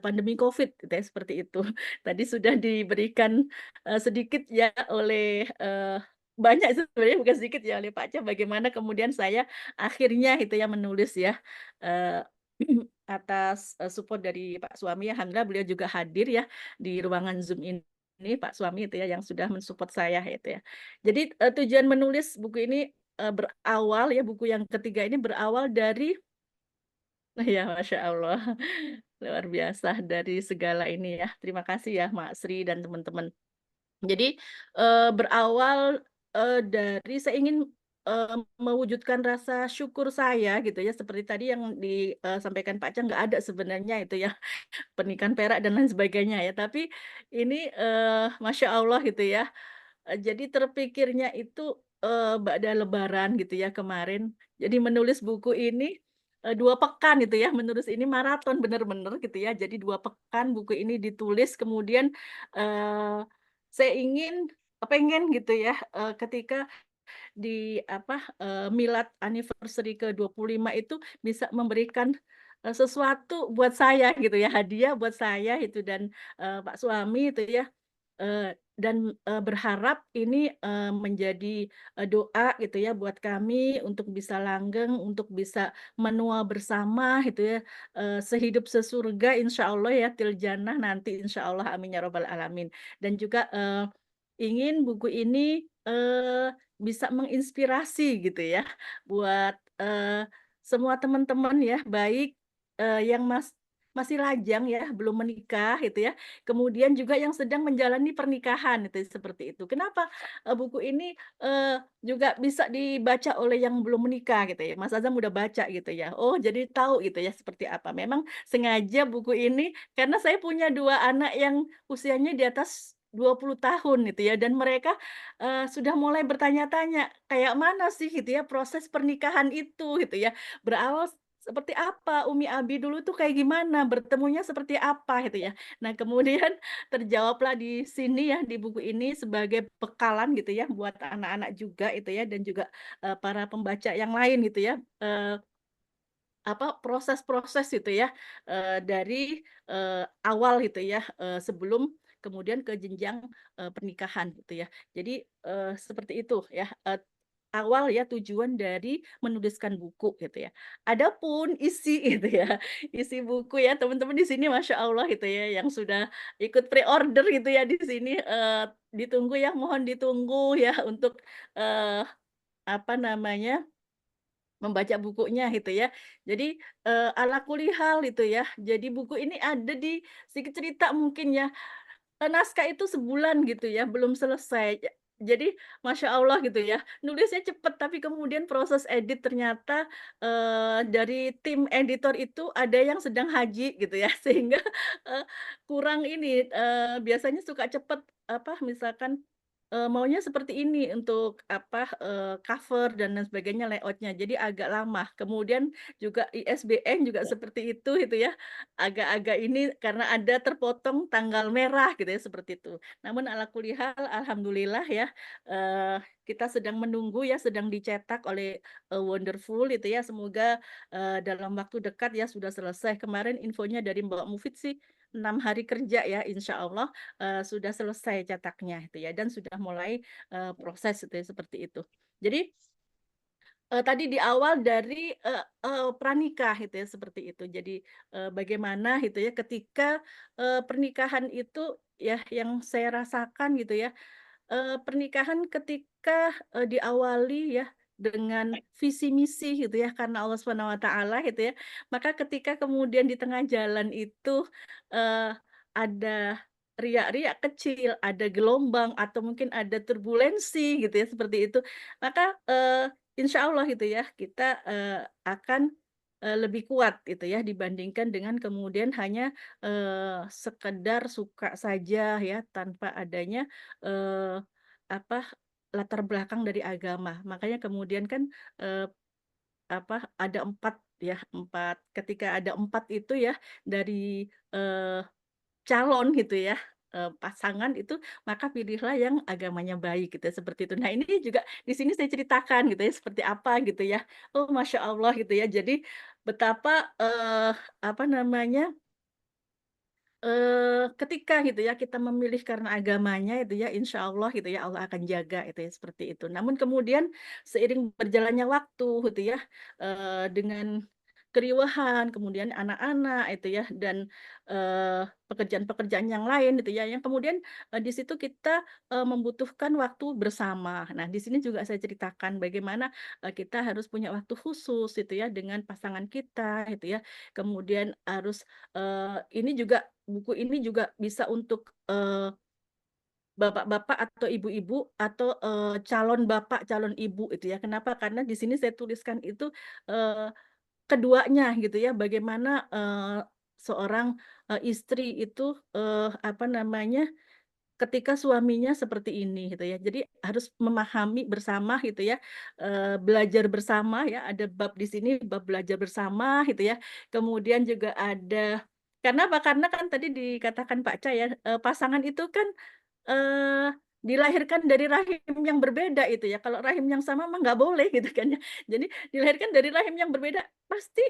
pandemi COVID gitu ya, seperti itu. Tadi sudah diberikan sedikit ya oleh banyak sebenarnya, bukan sedikit ya, oleh Pak Ca, bagaimana kemudian saya akhirnya itu ya menulis ya, eee, atas support dari Pak suami, alhamdulillah beliau juga hadir ya di ruangan Zoom ini, Pak suami itu ya yang sudah mensupport saya itu ya. Jadi tujuan menulis buku ini berawal ya, buku yang ketiga ini berawal dari ya, Masya Allah. Luar biasa dari segala ini ya. Terima kasih ya, Mak Sri dan teman-teman. Jadi, berawal dari saya ingin mewujudkan rasa syukur saya gitu ya, seperti tadi yang disampaikan Pak Cang, nggak ada sebenarnya itu ya, pernikahan perak dan lain sebagainya ya. Tapi ini, Masya Allah gitu ya, jadi terpikirnya itu ba'da lebaran gitu ya kemarin. Jadi menulis buku ini 2 pekan gitu ya, menulis ini maraton bener-bener gitu ya. Jadi 2 pekan buku ini ditulis, kemudian eee, saya pengen gitu ya, ketika di apa, milad anniversary ke-25 itu bisa memberikan sesuatu buat saya gitu ya, hadiah buat saya itu dan Pak suami itu ya. Dan berharap ini menjadi doa gitu ya buat kami untuk bisa langgeng, untuk bisa menua bersama gitu ya, sehidup sesurga insya Allah ya, til jannah nanti insya Allah, amin ya rabbal alamin. Dan juga ingin buku ini bisa menginspirasi gitu ya buat semua teman-teman ya, baik yang masih lajang ya, belum menikah gitu ya, kemudian juga yang sedang menjalani pernikahan itu, seperti itu. Kenapa, buku ini, juga bisa dibaca oleh yang belum menikah gitu ya, Mas Azam udah baca gitu ya. Oh, jadi tahu gitu ya seperti apa. Memang sengaja buku ini karena saya punya 2 anak yang usianya di atas 20 tahun gitu ya, dan mereka, sudah mulai bertanya-tanya, kayak mana sih gitu ya proses pernikahan itu gitu ya. Berawal seperti apa, Umi Abi dulu tuh kayak gimana, bertemunya seperti apa gitu ya. Nah kemudian terjawablah di sini ya, di buku ini sebagai bekalan gitu ya buat anak-anak juga itu ya, dan juga para pembaca yang lain gitu ya, proses-proses gitu ya, dari awal gitu ya, sebelum kemudian ke jenjang pernikahan gitu ya. Jadi seperti itu ya, awal ya tujuan dari menuliskan buku gitu ya. Adapun isi gitu ya, isi buku ya teman-teman di sini Masya Allah gitu ya, yang sudah ikut pre-order gitu ya di sini, ditunggu ya, mohon ditunggu ya untuk, eee, apa namanya, membaca bukunya gitu ya. Jadi, ala kulihal itu ya, jadi buku ini ada di sedikit cerita mungkin ya, naskah itu sebulan gitu ya, belum selesai. Jadi Masya Allah gitu ya, nulisnya cepet, tapi kemudian proses edit ternyata, dari tim editor itu ada yang sedang haji gitu ya, sehingga, eee, kurang ini, biasanya suka cepet, apa, misalkan, maunya seperti ini untuk, apa, cover dan lain sebagainya, layout-nya, jadi agak lama. Kemudian juga ISBN juga seperti itu ya, agak-agak ini karena ada terpotong tanggal merah gitu ya, seperti itu. Namun ala kulihal alhamdulillah ya, kita sedang menunggu ya, sedang dicetak oleh, Wonderful itu ya, semoga, dalam waktu dekat ya sudah selesai. Kemarin infonya dari Mbak Mufid sih 6 hari kerja ya, insya Allah, sudah selesai cetaknya itu ya, dan sudah mulai, proses itu ya, seperti itu. Jadi tadi di awal dari, pranikah itu ya, seperti itu. Jadi, bagaimana gitu ya ketika, pernikahan itu ya yang saya rasakan gitu ya, pernikahan ketika, diawali ya dengan visi misi gitu ya karena Allah Subhanahu wa taala gitu ya, maka ketika kemudian di tengah jalan itu, ada riak-riak kecil, ada gelombang atau mungkin ada turbulensi gitu ya seperti itu, maka, insya Allah gitu ya kita, akan, lebih kuat gitu ya dibandingkan dengan kemudian hanya, sekedar suka saja ya tanpa adanya, apa, latar belakang dari agama. Makanya kemudian kan, eee, apa, ada 4 ya, 4 ketika ada 4 itu ya dari, calon gitu ya, pasangan itu, maka pilihlah yang agamanya baik gitu ya, seperti itu. Nah ini juga di sini saya ceritakan gitu ya, seperti apa gitu ya. Oh Masya Allah gitu ya, jadi betapa, apa namanya, ketika gitu ya, kita memilih karena agamanya itu ya, insya Allah gitu ya, Allah akan jaga itu ya, seperti itu. Namun kemudian seiring berjalannya waktu gitu ya, dengan keriuhan, kemudian anak-anak itu ya, dan, pekerjaan-pekerjaan yang lain gitu ya, yang kemudian, di situ kita, membutuhkan waktu bersama. Nah, di sini juga saya ceritakan bagaimana, kita harus punya waktu khusus gitu ya, dengan pasangan kita gitu ya. Kemudian harus, ini juga buku ini juga bisa untuk, bapak-bapak atau ibu-ibu atau, calon bapak, calon ibu itu ya. Kenapa? Karena di sini saya tuliskan itu, eee, keduanya gitu ya, bagaimana, seorang, istri itu, apa namanya, ketika suaminya seperti ini gitu ya. Jadi harus memahami bersama gitu ya, belajar bersama ya, ada bab di sini bab belajar bersama gitu ya. Kemudian juga ada karena apa? Karena kan tadi dikatakan Pak Ca ya, pasangan itu kan, dilahirkan dari rahim yang berbeda itu ya, kalau rahim yang sama mah nggak boleh gitu kan ya. Jadi dilahirkan dari rahim yang berbeda, pasti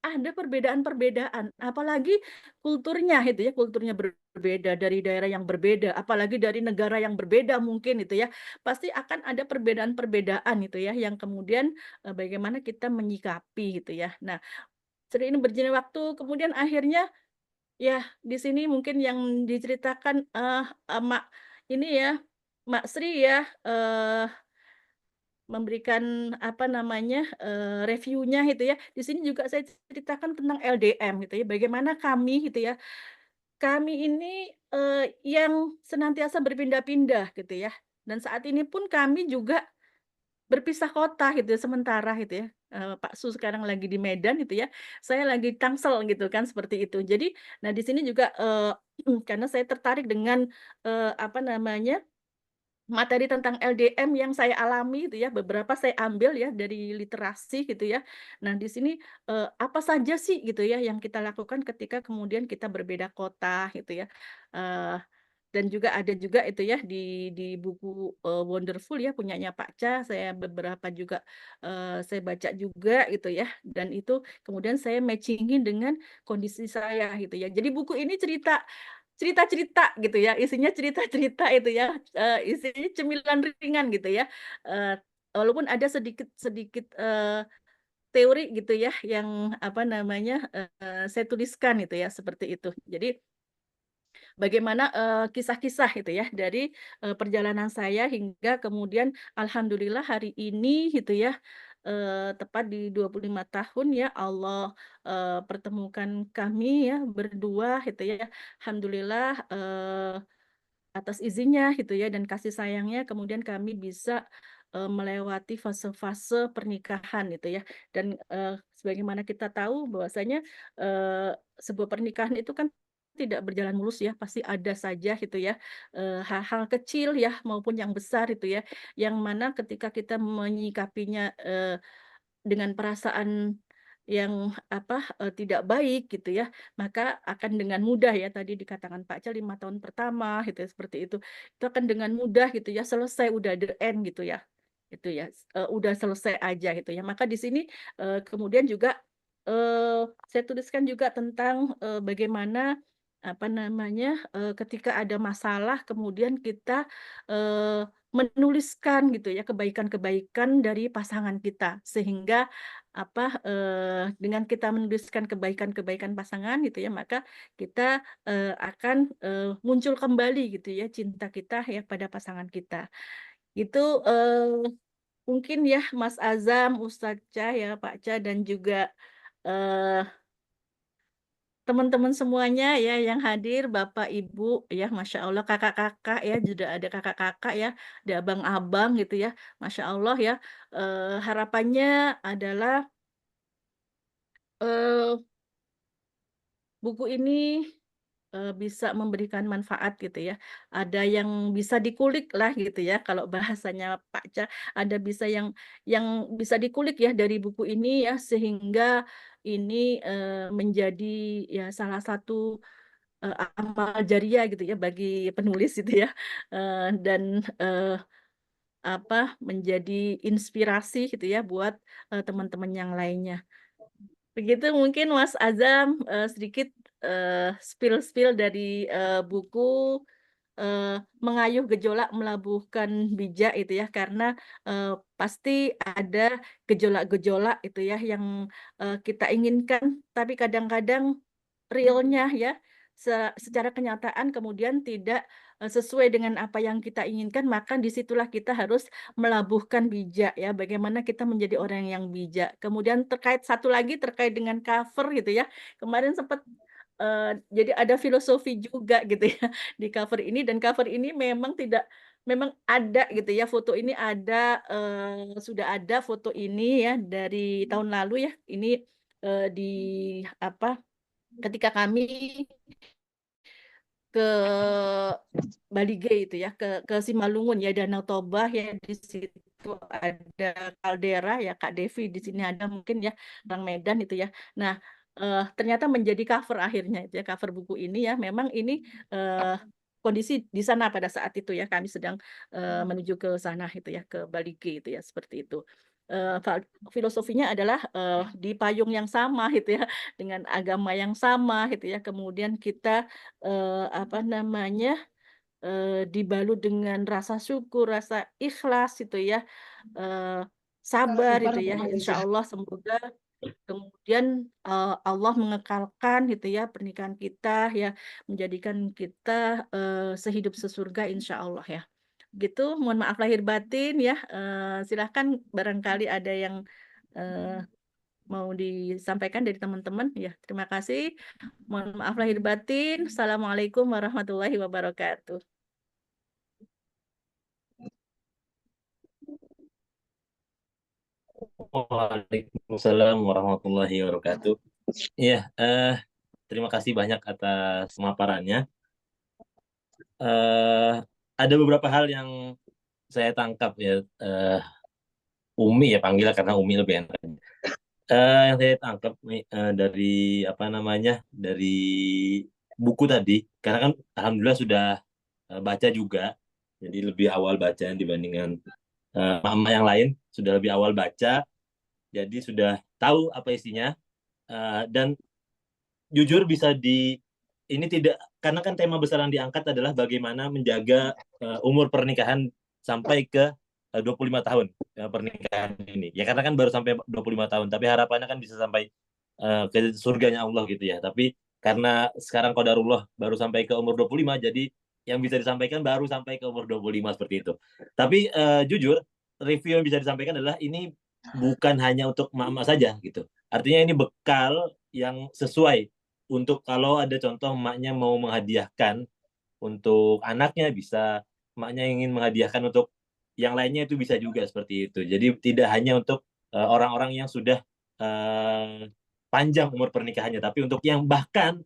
ada perbedaan-perbedaan, apalagi kulturnya itu ya, kulturnya berbeda, dari daerah yang berbeda, apalagi dari negara yang berbeda mungkin itu ya, pasti akan ada perbedaan-perbedaan itu ya, yang kemudian, bagaimana kita menyikapi gitu ya. Nah, seiring berjalannya waktu, kemudian akhirnya ya, di sini mungkin yang diceritakan, ini ya, Mak Sri ya, memberikan apa namanya, reviewnya gitu ya. Di sini juga saya ceritakan tentang LDM gitu ya, bagaimana kami gitu ya, kami ini, yang senantiasa berpindah-pindah gitu ya, dan saat ini pun kami juga berpisah kota gitu ya, sementara gitu ya, Pak Su sekarang lagi di Medan gitu ya, saya lagi Tangsel gitu kan, seperti itu. Jadi, nah di sini juga, karena saya tertarik dengan, apa namanya, materi tentang LDM yang saya alami gitu ya, beberapa saya ambil ya dari literasi gitu ya. Nah di sini, apa saja sih gitu ya yang kita lakukan ketika kemudian kita berbeda kota gitu ya, eee dan juga ada juga itu ya di buku, Wonderful ya punyanya Pak Cha, saya beberapa juga, saya baca juga gitu ya, dan itu kemudian saya matching-in dengan kondisi saya gitu ya. Jadi buku ini cerita-cerita gitu ya, isinya cerita-cerita itu ya, isinya cemilan ringan gitu ya, eee walaupun ada sedikit teori gitu ya yang apa namanya saya tuliskan itu ya seperti itu. Jadi bagaimana kisah-kisah itu ya dari perjalanan saya hingga kemudian alhamdulillah hari ini gitu ya tepat di 25 tahun ya Allah pertemukan kami ya berdua gitu ya. Alhamdulillah atas izinnya gitu ya dan kasih sayangnya kemudian kami bisa melewati fase-fase pernikahan gitu ya dan sebagaimana kita tahu bahwasanya sebuah pernikahan itu kan tidak berjalan mulus ya pasti ada saja gitu ya hal-hal kecil ya maupun yang besar itu ya yang mana ketika kita menyikapinya dengan perasaan yang apa tidak baik gitu ya maka akan dengan mudah ya tadi dikatakan Pak Ca 5 tahun pertama gitu ya, seperti itu akan dengan mudah gitu ya selesai udah the end gitu ya itu ya udah selesai aja gitu ya maka di sini kemudian juga saya tuliskan juga tentang bagaimana apa namanya ketika ada masalah kemudian kita menuliskan gitu ya kebaikan-kebaikan dari pasangan kita sehingga apa dengan kita menuliskan kebaikan-kebaikan pasangan gitu ya maka kita akan muncul kembali gitu ya cinta kita ya pada pasangan kita itu mungkin ya Mas Azam, Ustadz Cha ya Pak Cha dan juga eh, teman-teman semuanya ya yang hadir Bapak Ibu ya Masya Allah kakak-kakak ya juga ada kakak-kakak ya ada abang-abang gitu ya Masya Allah ya harapannya adalah eh, buku ini bisa memberikan manfaat gitu ya. Ada yang bisa dikulik lah gitu ya kalau bahasanya Pak Ca, ada bisa yang bisa dikulik ya dari buku ini ya sehingga ini menjadi ya salah satu amal jariah gitu ya bagi penulis gitu ya. Dan apa menjadi inspirasi gitu ya buat teman-teman yang lainnya. Begitu mungkin Mas Azam sedikit spill-spill dari buku Mengayuh Gejolak Melabuhkan Bijak itu ya karena pasti ada gejolak-gejolak itu ya yang kita inginkan tapi kadang-kadang realnya ya secara kenyataan kemudian tidak sesuai dengan apa yang kita inginkan maka disitulah kita harus melabuhkan bijak ya bagaimana kita menjadi orang yang bijak kemudian terkait satu lagi terkait dengan cover gitu ya kemarin sempat jadi ada filosofi juga gitu ya di cover ini dan cover ini memang tidak memang ada gitu ya foto ini ada sudah ada foto ini ya dari tahun lalu ya ini di apa ketika kami ke Bali G itu ya ke Simalungun ya Danau Toba ya di situ ada kaldera ya Kak Devi di sini ada mungkin ya orang Medan itu ya. Nah ternyata menjadi cover akhirnya itu ya cover buku ini ya memang ini kondisi di sana pada saat itu ya kami sedang menuju ke sana itu ya ke Bali G itu ya seperti itu. Filosofinya adalah di payung yang sama gitu ya dengan agama yang sama gitu ya kemudian kita apa namanya dibalut dengan rasa syukur rasa ikhlas itu ya sabar itu ya insya Allah semoga kemudian Allah mengekalkan gitu ya pernikahan kita ya menjadikan kita sehidup sesurga insya Allah ya gitu mohon maaf lahir batin ya silahkan barangkali ada yang eh, mau disampaikan dari teman-teman ya terima kasih mohon maaf lahir batin assalamualaikum warahmatullahi wabarakatuh. Waalaikumsalam warahmatullahi wabarakatuh. Iya, terima kasih banyak atas pemaparannya. Ada beberapa hal yang saya tangkap ya, Umi ya panggil karena Umi lebih enak. Yang saya tangkap nih dari apa namanya dari buku tadi, karena kan alhamdulillah sudah baca juga, jadi lebih awal baca dibandingkan mama yang lain sudah lebih awal baca, jadi sudah tahu apa isinya dan jujur bisa ini tidak karena kan tema besar yang diangkat adalah bagaimana menjaga umur pernikahan sampai ke 25 tahun pernikahan ini. Ya karena kan baru sampai 25 tahun, tapi harapannya kan bisa sampai ke surganya Allah gitu ya. Tapi karena sekarang qadarullah baru sampai ke umur 25, jadi yang bisa disampaikan baru sampai ke umur 25 seperti itu. Tapi jujur, review yang bisa disampaikan adalah ini bukan hanya untuk emak-emak saja gitu. Artinya ini bekal yang sesuai untuk kalau ada contoh emaknya mau menghadiahkan untuk anaknya, bisa emaknya ingin menghadiahkan untuk yang lainnya, itu bisa juga seperti itu. Jadi tidak hanya untuk orang-orang yang sudah panjang umur pernikahannya, tapi untuk yang bahkan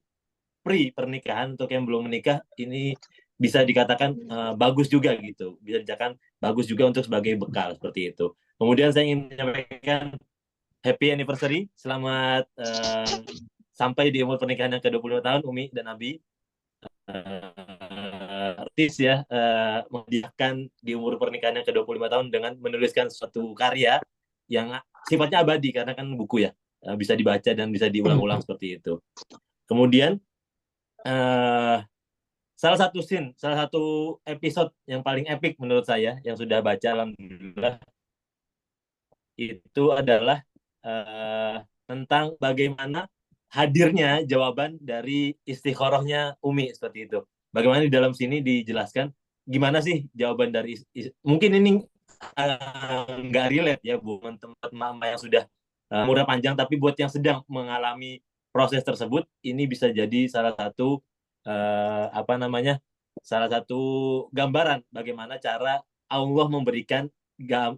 pre pernikahan, untuk yang belum menikah, ini bisa dikatakan bagus juga gitu. Bisa dikatakan bagus juga untuk sebagai bekal seperti itu. Kemudian saya ingin menyampaikan happy anniversary, selamat sampai di umur pernikahan yang ke-25 tahun Umi dan Abi. Artis ya, menghadiahkan di umur pernikahan yang ke-25 tahun dengan menuliskan suatu karya yang sifatnya abadi karena kan buku ya, bisa dibaca dan bisa diulang-ulang seperti itu. Kemudian salah satu episode yang paling epic menurut saya yang sudah baca alhamdulillah itu adalah tentang bagaimana hadirnya jawaban dari istikharahnya Umi seperti itu. Bagaimana di dalam sini dijelaskan gimana sih jawaban dari mungkin ini nggak relate ya buat tempat mama yang sudah umurnya panjang, tapi buat yang sedang mengalami proses tersebut ini bisa jadi salah satu salah satu gambaran bagaimana cara Allah memberikan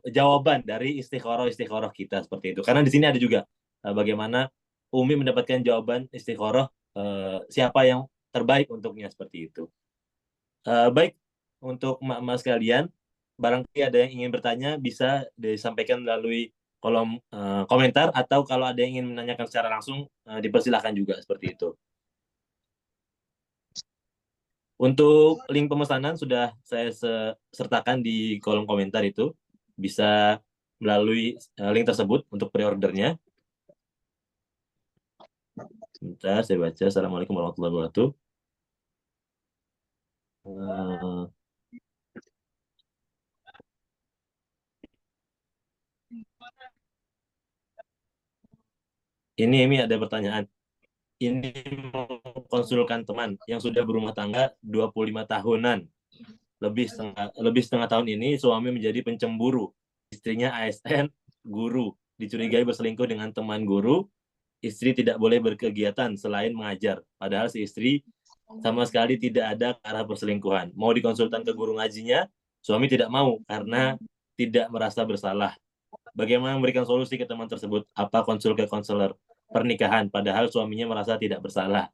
jawaban dari istikharah kita seperti itu. Karena di sini ada juga bagaimana Umi mendapatkan jawaban istikharah siapa yang terbaik untuknya seperti itu. Baik, untuk emak-emak sekalian, barangkali ada yang ingin bertanya bisa disampaikan melalui kolom komentar, atau kalau ada yang ingin menanyakan secara langsung dipersilahkan juga seperti itu. Untuk link pemesanan sudah saya sertakan di kolom komentar itu. Bisa melalui link tersebut untuk pre-ordernya. Sebentar, saya baca. Assalamualaikum warahmatullahi wabarakatuh. Ini ada pertanyaan. Ini konsulkan teman yang sudah berumah tangga 25 tahunan. Lebih setengah tahun ini suami menjadi pencemburu. Istrinya ASN, guru, dicurigai berselingkuh dengan teman guru. Istri tidak boleh berkegiatan selain mengajar. Padahal si istri sama sekali tidak ada ke arah perselingkuhan. Mau dikonsultan ke guru ngajinya, suami tidak mau karena tidak merasa bersalah. Bagaimana memberikan solusi ke teman tersebut? Apa konsul ke konselor pernikahan padahal suaminya merasa tidak bersalah?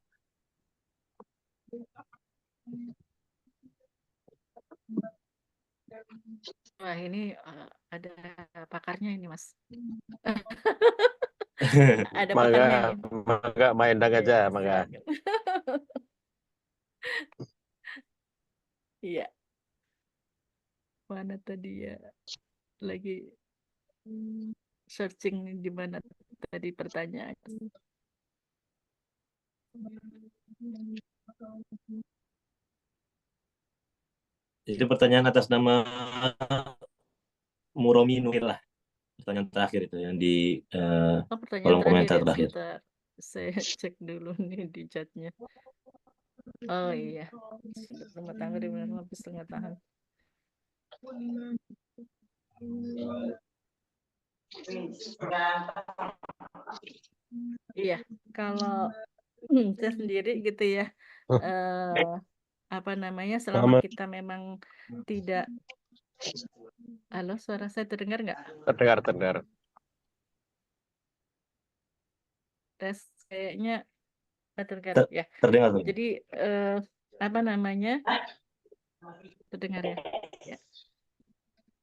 Wah, ini ada pakarnya ini, Mas. Ada pakarnya ini. Mangga main dang aja, Iya, mangga. silakan. Iya. Mana tadi ya? Lagi searching di mana tadi pertanyaan. Itu pertanyaan atas nama Muromi Nuhir lah. Pertanyaan terakhir itu yang di Pertanyaan kolom terakhir komentar ya, terakhir. sebentar. Saya cek dulu nih di chatnya. Oh iya, rumah tangga di bulan lebih setengah tahun. Iya, kalau saya sendiri gitu ya, apa namanya, selama kita memang tidak. Halo, suara saya terdengar nggak? Terdengar. Tes kayaknya terdengar ya. Terdengar. Jadi apa namanya, terdengar ya. Ya.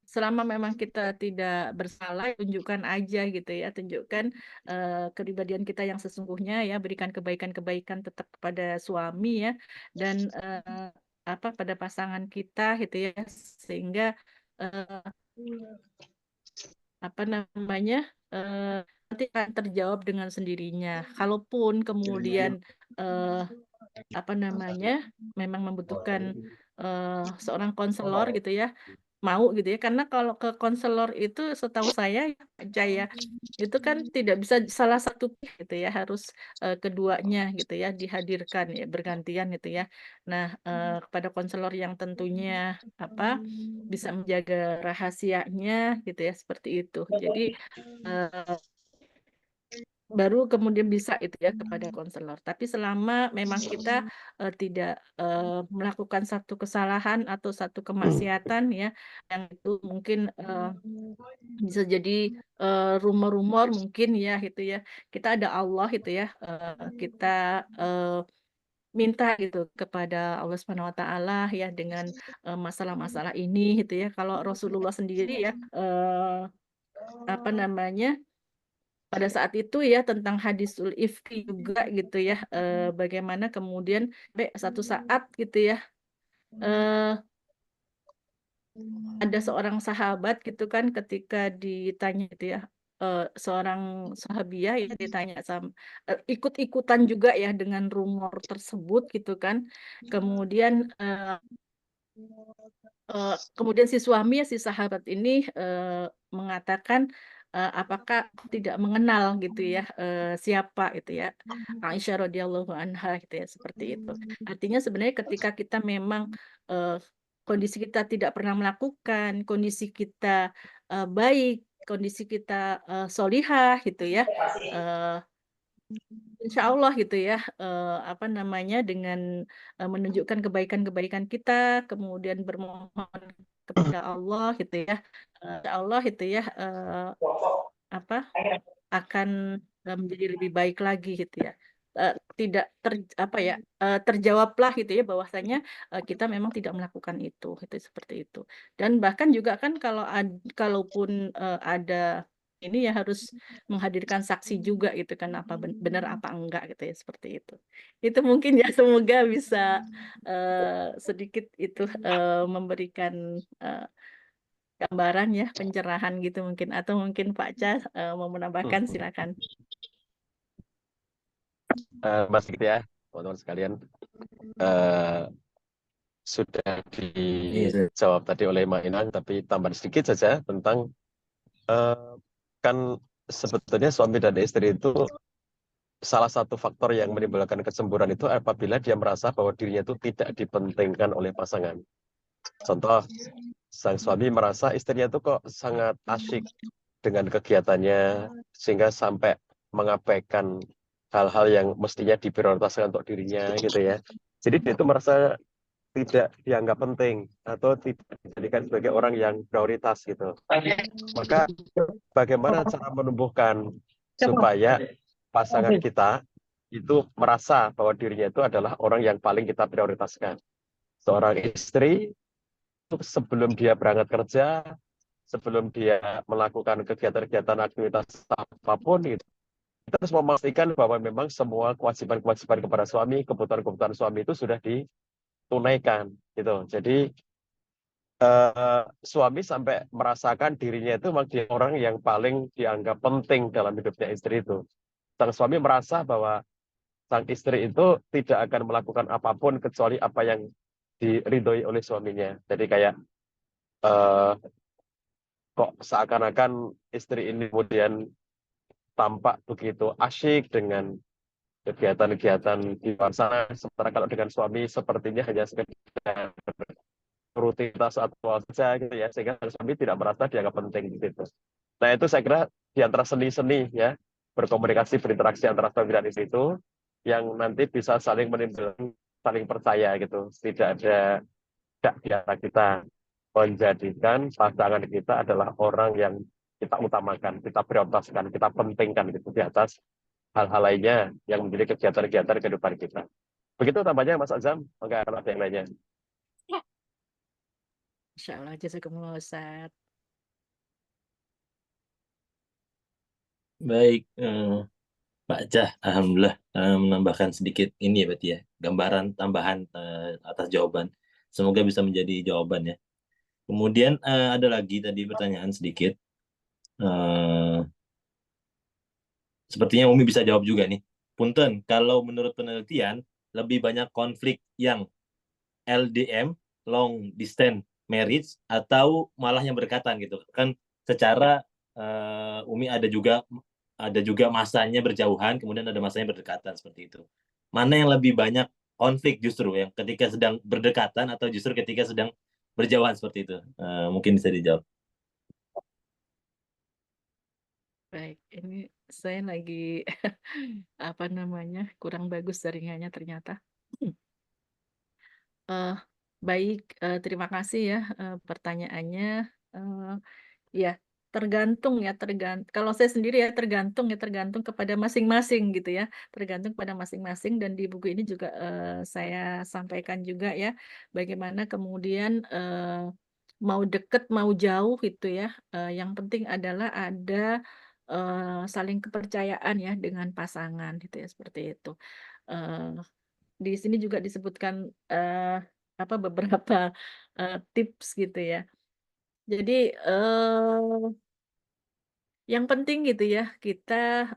Selama memang kita tidak bersalah, tunjukkan aja gitu ya, tunjukkan kepribadian kita yang sesungguhnya ya, berikan kebaikan-kebaikan tetap kepada suami ya, dan apa pada pasangan kita gitu ya, sehingga apa namanya nanti akan terjawab dengan sendirinya. Kalaupun kemudian apa namanya memang membutuhkan seorang konselor gitu ya, mau gitu ya, karena kalau ke konselor itu setahu saya ya, Pak Jaya, itu kan tidak bisa salah satu pihak gitu ya, harus, keduanya gitu ya dihadirkan ya, bergantian gitu ya. Nah, kepada konselor yang tentunya, apa, bisa menjaga rahasianya gitu ya, seperti itu. Jadi, eee baru kemudian bisa itu ya kepada konselor. Tapi selama memang kita, tidak, melakukan satu kesalahan atau satu kemaksiatan ya, yang itu mungkin, bisa jadi, rumor-rumor mungkin ya gitu ya. Kita ada Allah gitu ya, kita, minta gitu kepada Allah Subhanahu wa taala ya dengan, masalah-masalah ini gitu ya. Kalau Rasulullah sendiri ya, apa namanya, pada saat itu ya tentang hadisul ifki juga gitu ya, bagaimana kemudian satu saat gitu ya, eee, ada seorang sahabat gitu kan ketika ditanya gitu ya, seorang sahabiah ya ditanya ikut-ikutan juga ya dengan rumor tersebut gitu kan. Kemudian, kemudian si suami, si sahabat ini, mengatakan, apakah tidak mengenal gitu ya, siapa gitu ya, Aisyah radhiyallahu anha gitu ya, seperti itu. Artinya sebenarnya ketika kita memang, eee, kondisi kita tidak pernah melakukan, kondisi kita, baik, kondisi kita, sholihah gitu ya, eee insya Allah gitu ya, apa namanya, dengan, menunjukkan kebaikan-kebaikan kita, kemudian bermohon kepada Allah gitu ya, insya Allah itu ya, apa, akan, menjadi lebih baik lagi gitu ya. Tidak apa ya, terjawablah gitu ya bahwasanya, kita memang tidak melakukan itu seperti itu. Dan bahkan juga kan kalaupun, ada ini ya harus menghadirkan saksi juga gitu kan, apa benar apa enggak gitu ya, seperti itu. Itu mungkin ya semoga bisa, sedikit itu, memberikan, gambaran ya, pencerahan gitu mungkin, atau mungkin Pak Ca, mau menambahkan silakan. Mas gitu ya, teman-teman sekalian. Sudah Iya, Ustaz. dijawab tadi oleh Mak Inang, tapi tambahan sedikit saja tentang kan sebetulnya suami dan istri itu salah satu faktor yang menimbulkan kecemburuan itu apabila dia merasa bahwa dirinya itu tidak dipentingkan oleh pasangan. Contoh, sang suami merasa istrinya itu kok sangat asyik dengan kegiatannya sehingga sampai mengabaikan hal-hal yang mestinya diprioritaskan untuk dirinya gitu ya. Jadi dia itu merasa tidak dianggap penting atau tidak dijadikan sebagai orang yang prioritas gitu. Maka bagaimana cara menumbuhkan supaya pasangan kita itu merasa bahwa dirinya itu adalah orang yang paling kita prioritaskan. Seorang istri itu sebelum dia berangkat kerja, sebelum dia melakukan kegiatan-kegiatan aktivitas apapun itu, kita harus memastikan bahwa memang semua kewajiban-kewajiban kepada suami, kebutuhan-kebutuhan suami itu sudah ditunaikan gitu. Jadi suami sampai merasakan dirinya itu memang dia orang yang paling dianggap penting dalam hidupnya istri itu. Sang suami merasa bahwa sang istri itu tidak akan melakukan apapun kecuali apa yang diridhoi oleh suaminya. Jadi kayak kok seakan-akan istri ini kemudian tampak begitu asyik dengan kegiatan-kegiatan di luar sana, sementara kalau dengan suami sepertinya hanya sekedar rutinitas atau saja gitu ya, sehingga suami tidak merasa dianggap penting gitu. Nah itu saya kira di antara seni-seni ya, berkomunikasi, berinteraksi antara suami dan istri itu yang nanti bisa saling menimbulkan saling percaya gitu. Tidak ada di antara kita menjadikan pasangan kita adalah orang yang kita utamakan, kita prioritaskan, kita pentingkan gitu di atas hal-hal lainnya yang menjadi kegiatan-kegiatan kehidupan kita. Begitu tambahnya Mas Azam, enggak ada yang lainnya. Insya Allah, jazakumullah Ustaz. Baik, Pak Cah, alhamdulillah menambahkan sedikit ini ya berarti ya, gambaran tambahan atas jawaban. Semoga bisa menjadi jawaban ya. Kemudian ada lagi tadi pertanyaan sedikit. Sepertinya Umi bisa jawab juga nih. Punten, kalau menurut penelitian lebih banyak konflik yang LDM, long distance marriage atau malah yang berdekatan gitu kan, secara Umi ada juga masanya berjauhan, kemudian ada masanya berdekatan seperti itu. Mana yang lebih banyak konflik justru yang ketika sedang berdekatan atau justru ketika sedang berjauhan seperti itu? Mungkin bisa dijawab. Baik, ini saya lagi apa namanya kurang bagus jaringannya ternyata. Eh, baik, terima kasih ya pertanyaannya. Eh, ya, tergantung ya, kalau saya sendiri ya tergantung kepada masing-masing gitu ya, tergantung pada masing-masing dan di buku ini juga saya sampaikan juga ya, bagaimana kemudian mau deket mau jauh gitu ya, yang penting adalah ada saling kepercayaan ya dengan pasangan gitu ya seperti itu. Eh, di sini juga disebutkan apa beberapa tips gitu ya. Jadi yang penting gitu ya kita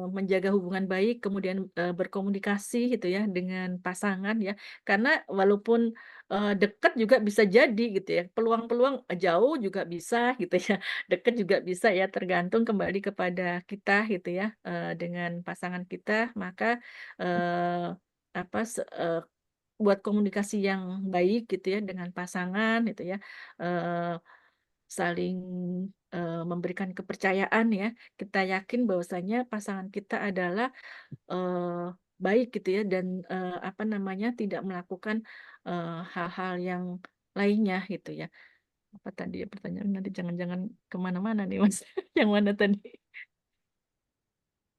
menjaga hubungan baik, kemudian berkomunikasi gitu ya dengan pasangan ya. Karena walaupun dekat juga bisa jadi gitu ya. Peluang-peluang jauh juga bisa gitu ya. Dekat juga bisa ya. Tergantung kembali kepada kita gitu ya dengan pasangan kita. Maka eh, apa buat komunikasi yang baik gitu ya dengan pasangan gitu ya, saling memberikan kepercayaan ya. Kita yakin bahwasanya pasangan kita adalah baik gitu ya dan apa namanya tidak melakukan hal-hal yang lainnya gitu ya. Apa tadi ya pertanyaan, nanti jangan-jangan kemana-mana nih Mas. Yang mana tadi?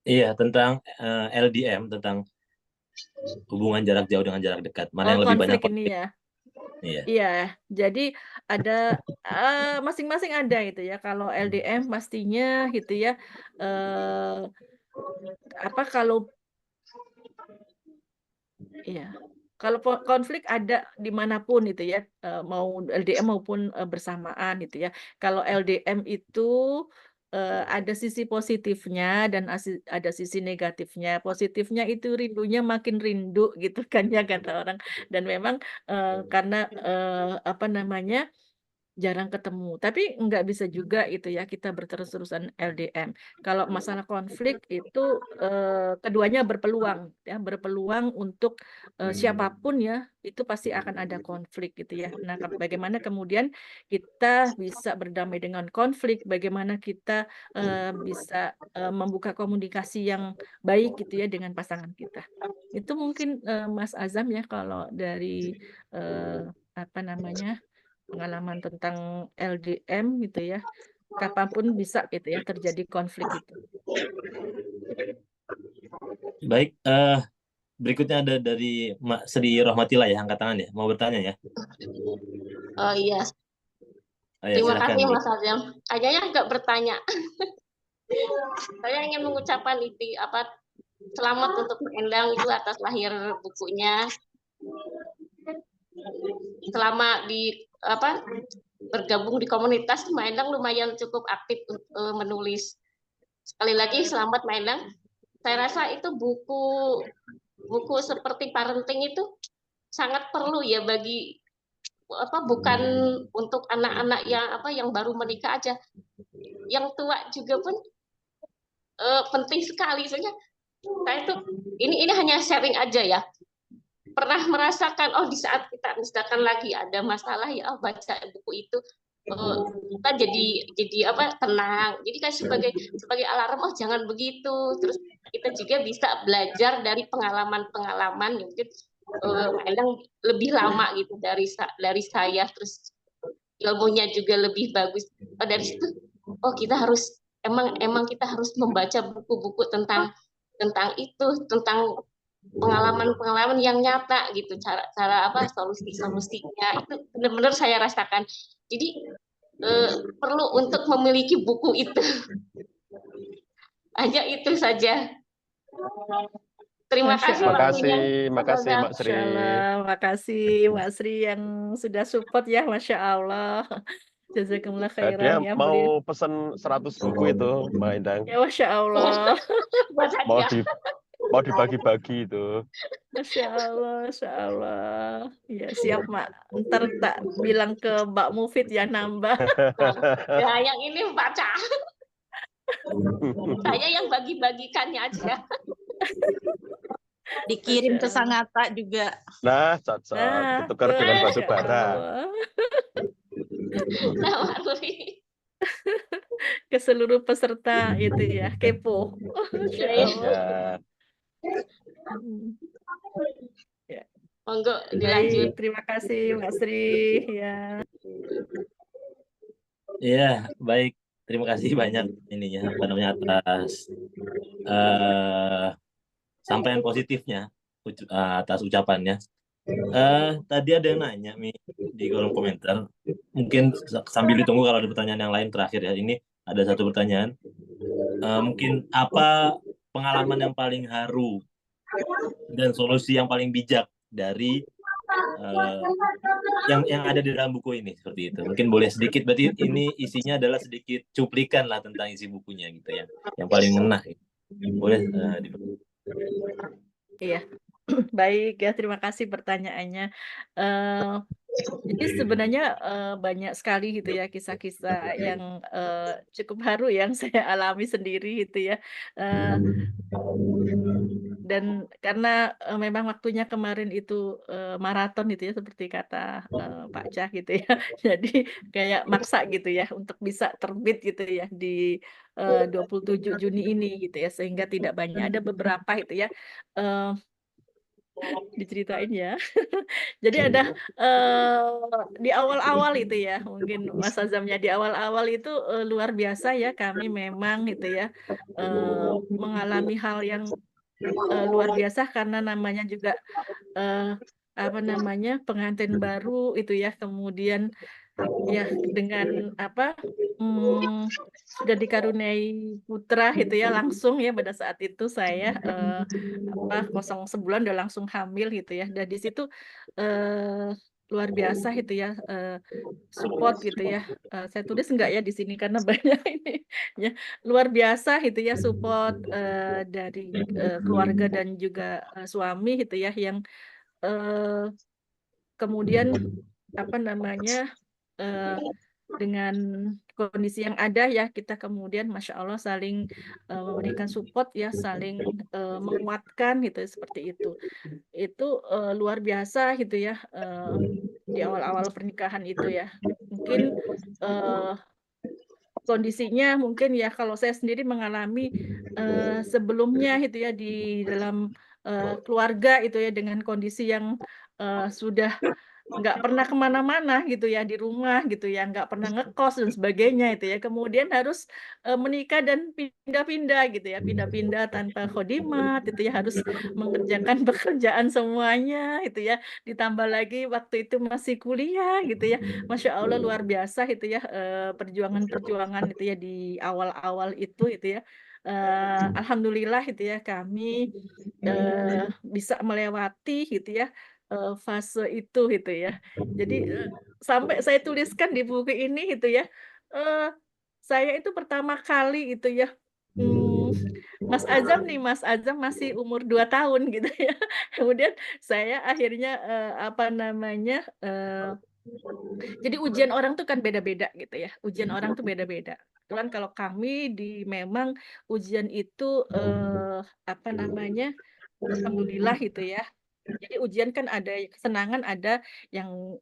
Iya, tentang LDM, tentang hubungan jarak jauh dengan jarak dekat. Mana Oh, yang lebih banyak konflik ini konflik? ya. Iya. Iya, jadi ada masing-masing ada gitu ya. Kalau LDM pastinya gitu ya. eh apa kalau Iya, kalau konflik ada dimanapun itu ya, mau LDM maupun bersamaan gitu ya. Kalau LDM itu ada sisi positifnya dan ada sisi negatifnya. Positifnya itu rindunya makin rindu gitu kan ya kata orang. Dan memang karena apa namanya jarang ketemu. Tapi nggak bisa juga itu ya kita berterus-terusan LDM. Kalau masalah konflik itu keduanya berpeluang ya, berpeluang untuk siapapun ya itu pasti akan ada konflik gitu ya. Nah, bagaimana kemudian kita bisa berdamai dengan konflik, bagaimana kita bisa membuka komunikasi yang baik gitu ya dengan pasangan kita. Itu mungkin Mas Azam ya kalau dari apa namanya pengalaman tentang LDM gitu ya, kapanpun bisa gitu ya terjadi konflik itu. Baik, berikutnya ada dari Mak Sri Rohmatila ya, angkat tangan ya, mau bertanya ya. Oh iya, Ayo, terima silakan. kasih Mas Azam. Kayaknya nggak bertanya. Saya ingin mengucapkan selamat untuk Endang itu atas lahir bukunya. Selama bergabung di komunitas, Mbak Endang lumayan cukup aktif menulis. Sekali lagi selamat Mbak Endang. Saya rasa itu buku seperti parenting itu sangat perlu ya bagi bukan untuk anak-anak yang baru menikah aja, yang tua juga pun penting sekali. Soalnya saya tuh ini hanya sharing aja ya. Pernah merasakan di saat kita misalkan lagi ada masalah ya baca buku itu kita jadi tenang. Jadi kan sebagai alarm jangan begitu. Terus kita juga bisa belajar dari pengalaman-pengalaman yang mungkin Endang lebih lama gitu dari saya, terus ilmunya juga lebih bagus. Dari situ kita harus emang kita harus membaca buku-buku tentang pengalaman-pengalaman yang nyata gitu, cara solusinya itu benar-benar saya rasakan. Jadi perlu untuk memiliki buku itu. Hanya itu saja. Terima kasih. Makasih Mak Sri. Makasih Mak Sri yang sudah support ya, Masya Allah. Jazakumullah khairan Dia ya. mau pesen 100 buku itu, Mbak Endang. Ya Masya Allah. Buat Mau hadiah. mau dibagi-bagi itu. Masya Allah. Ya siap Mak. Ntar tak bilang ke Mbak Mufid ya nambah. Ya, yang ini baca. Saya yang bagi-bagikannya aja. Dikirim ke Masya Allah. Sangatta juga. Nah, cocok. Nah, Ditukar dengan batu Masya bara. Allah. Nah, Maruli. Ke seluruh peserta itu ya, kepo. Masya Iya, iya. Allah. Ya. Hmm. Ya. Monggo Baik, dilanjut. terima kasih Mbak Sri. Ya. Ya, baik. Terima kasih banyak ininya apa namanya atas sampaian positifnya atas ucapannya. Tadi ada yang nanya Mi di kolom komentar. Mungkin sambil ditunggu kalau ada pertanyaan yang lain terakhir ya. Ini ada satu pertanyaan. Mungkin apa pengalaman yang paling haru dan solusi yang paling bijak dari yang ada di dalam buku ini seperti itu. Mungkin boleh sedikit, berarti ini isinya adalah sedikit cuplikan lah tentang isi bukunya gitu ya. Yang paling ngena. Boleh Iya. Baik ya, terima kasih pertanyaannya. Jadi sebenarnya banyak sekali gitu ya kisah-kisah yang cukup haru yang saya alami sendiri gitu ya. Dan karena memang waktunya kemarin itu maraton gitu ya seperti kata Pak Cah gitu ya. Jadi kayak maksa gitu ya untuk bisa terbit gitu ya di 27 Juni ini gitu ya, sehingga tidak banyak, ada beberapa itu ya. Diceritain ya. Jadi ada di awal-awal itu ya, mungkin Mas Azamnya di awal-awal itu luar biasa ya, kami memang gitu ya mengalami hal yang luar biasa karena namanya juga apa namanya pengantin baru itu ya, kemudian ya dengan apa sudah dikaruniai putra itu ya, langsung ya pada saat itu saya kosong sebulan udah langsung hamil gitu ya, dan di situ luar biasa itu ya support gitu ya. Saya tulis enggak ya di sini karena banyak ini ya, luar biasa gitu ya support dari keluarga dan juga suami gitu ya, yang kemudian apa namanya dengan kondisi yang ada ya, kita kemudian Masya Allah saling memberikan support ya, saling menguatkan gitu seperti itu. Itu luar biasa gitu ya di awal-awal pernikahan itu ya. Mungkin kondisinya mungkin ya, kalau saya sendiri mengalami sebelumnya itu ya di dalam keluarga itu ya, dengan kondisi yang sudah nggak pernah kemana-mana gitu ya, di rumah gitu ya, nggak pernah ngekos dan sebagainya itu ya. Kemudian harus menikah dan pindah-pindah gitu ya, pindah-pindah tanpa khodimat itu ya, harus mengerjakan pekerjaan semuanya itu ya. Ditambah lagi waktu itu masih kuliah gitu ya. Masya Allah luar biasa itu ya perjuangan-perjuangan itu ya di awal-awal itu ya. Alhamdulillah itu ya kami bisa melewati gitu ya fase itu gitu ya. Jadi sampai saya tuliskan di buku ini gitu ya, saya itu pertama kali itu ya, Mas Azam masih umur 2 tahun gitu ya. Kemudian saya akhirnya apa namanya, jadi ujian orang tuh kan beda-beda gitu ya, ujian orang tuh beda-beda. Kebetulan kalau kami memang ujian itu apa namanya, alhamdulillah gitu ya. Jadi ujian kan ada kesenangan, ada yang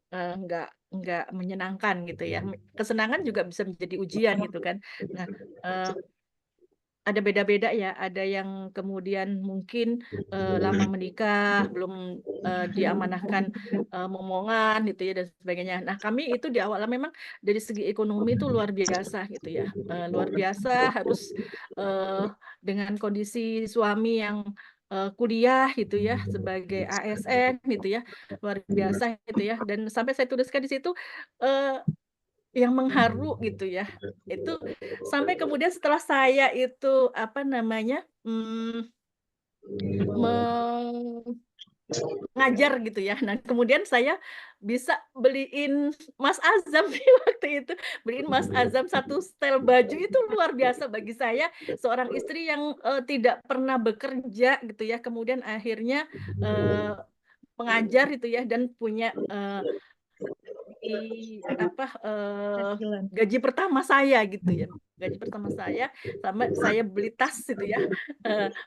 nggak menyenangkan gitu ya. Kesenangan juga bisa menjadi ujian gitu kan. Nah, ada beda-beda ya, ada yang kemudian mungkin lama menikah, belum diamanahkan momongan gitu ya dan sebagainya. Nah, kami itu di awalnya memang dari segi ekonomi itu luar biasa gitu ya. Luar biasa harus dengan kondisi suami yang kuliah gitu ya sebagai ASN gitu ya, luar biasa gitu ya. Dan sampai saya tuliskan di situ yang mengharu gitu ya, itu sampai kemudian setelah saya itu apa namanya, ngajar gitu ya. Nah, kemudian saya bisa beliin Mas Azam nih waktu itu, beliin Mas Azam satu setel baju itu luar biasa bagi saya, seorang istri yang, tidak pernah bekerja gitu ya, kemudian akhirnya, eee, mengajar itu ya dan punya, gaji pertama saya gitu ya, gaji pertama saya, sama saya beli tas itu ya,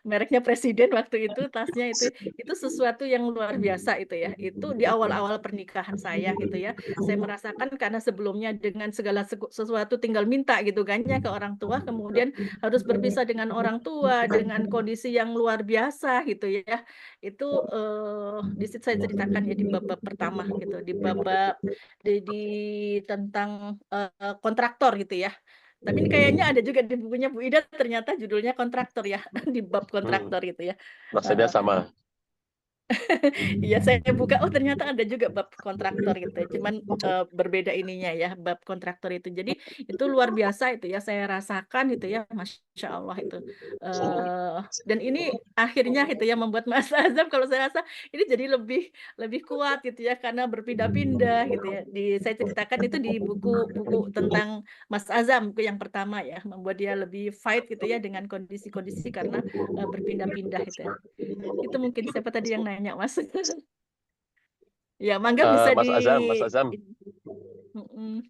mereknya Presiden waktu itu, tasnya itu sesuatu yang luar biasa itu ya. Itu di awal-awal pernikahan saya gitu ya. Saya merasakan karena sebelumnya dengan segala sesuatu tinggal minta gitu kan ya ke orang tua, kemudian harus berpisah dengan orang tua, dengan kondisi yang luar biasa gitu ya. Itu, di situ saya ceritakan ya di bab-bab pertama gitu, di bab-bab tentang, kontraktor gitu ya. Tapi ini kayaknya ada juga di bukunya Bu Ida ternyata judulnya kontraktor ya, di bab kontraktor gitu ya. Maksudnya sama. Iya, saya buka, oh ternyata ada juga bab kontraktor gitu ya, cuman, berbeda ininya ya, bab kontraktor itu. Jadi itu luar biasa itu ya, saya rasakan itu ya, Masya Allah itu. Dan ini akhirnya itu ya membuat Mas Azam kalau saya rasa ini jadi lebih lebih kuat gitu ya, karena berpindah-pindah gitu ya. Saya ceritakan itu di buku tentang Mas Azam, buku yang pertama ya, membuat dia lebih fight gitu ya dengan kondisi-kondisi karena, berpindah-pindah itu ya. Itu mungkin siapa tadi yang nanya, Mas? Ya, mangga bisa Mas Azam,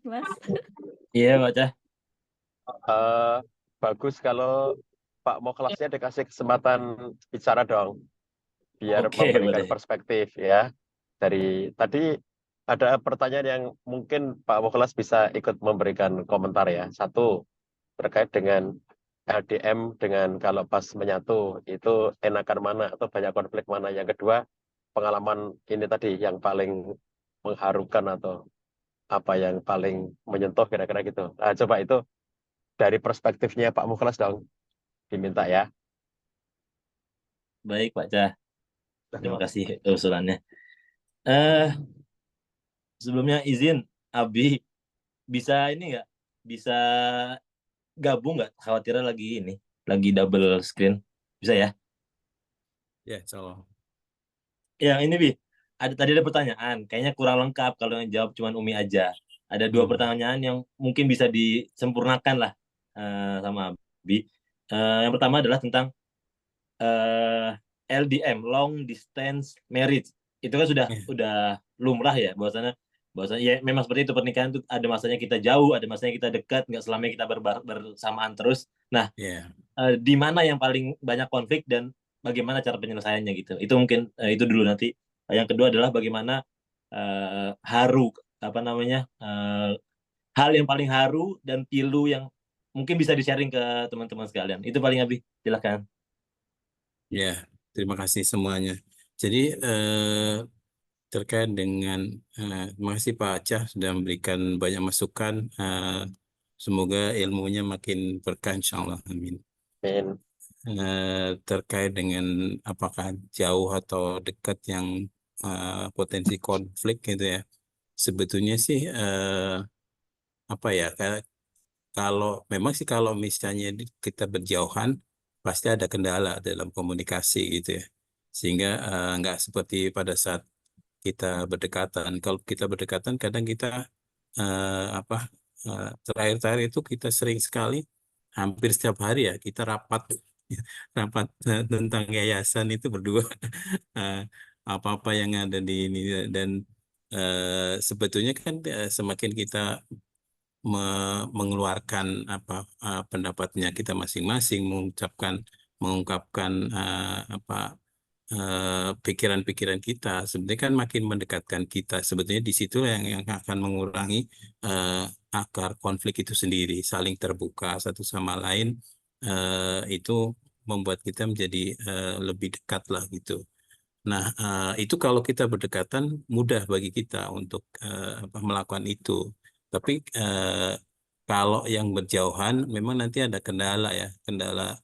Mas. Iya, Pak Cah. bagus kalau Pak Mukhlasnya dikasih kesempatan bicara dong, biar Oke, memberikan boleh. perspektif ya. Dari tadi ada pertanyaan yang mungkin Pak Mukhlas bisa ikut memberikan komentar ya. Satu, terkait dengan LDM dengan kalau pas menyatu, itu enakan mana atau banyak konflik mana. Yang kedua, pengalaman ini tadi yang paling mengharukan atau apa yang paling menyentuh kira-kira gitu. Nah, coba itu dari perspektifnya Pak Mukhlas dong, diminta ya. Baik, Pak Cah. Terima kasih usulannya. Eh, Sebelumnya izin, Abi bisa ini nggak? Bisa gabung nggak? Khawatirnya lagi double screen. Bisa ya? Ya, insyaallah. Yang ini Bi, tadi ada pertanyaan. Kayaknya kurang lengkap kalau yang jawab cuma Umi aja. Ada dua pertanyaan yang mungkin bisa disempurnakan lah sama Abi. Yang pertama adalah tentang LDM, long distance marriage. Itu kan udah lumrah ya, bahwasanya ya memang seperti itu, pernikahan itu ada masanya kita jauh, ada masanya kita dekat, nggak selamanya kita bersamaan terus. Nah, di mana yang paling banyak konflik dan bagaimana cara penyelesaiannya gitu. Itu mungkin itu dulu nanti. Yang kedua adalah bagaimana hal yang paling haru dan pilu yang mungkin bisa di-sharing ke teman-teman sekalian. Itu paling Abi, silakan. Ya, terima kasih semuanya. Jadi terkait dengan terima kasih Pak Acah sudah memberikan banyak masukan. Semoga ilmunya makin berkah insyaallah. Amin. Amin. Terkait dengan apakah jauh atau dekat yang potensi konflik gitu ya. Sebetulnya sih apa ya, kalau misalnya kita berjauhan pasti ada kendala dalam komunikasi gitu ya, sehingga nggak seperti pada saat kita berdekatan. Kalau kita berdekatan kadang kita terakhir-terakhir itu kita sering sekali, hampir setiap hari ya kita rapat rapat tentang yayasan itu berdua. Apa-apa yang ada di ini, dan sebetulnya kan semakin kita mengeluarkan pendapatnya kita masing-masing, mengungkapkan pikiran-pikiran kita, sebenarnya kan makin mendekatkan kita. Sebetulnya di situ yang akan mengurangi akar konflik itu sendiri, saling terbuka satu sama lain, itu membuat kita menjadi lebih dekat lah gitu. Nah, itu kalau kita berdekatan mudah bagi kita untuk melakukan itu. Tapi kalau yang berjauhan memang nanti ada kendala ya, kendala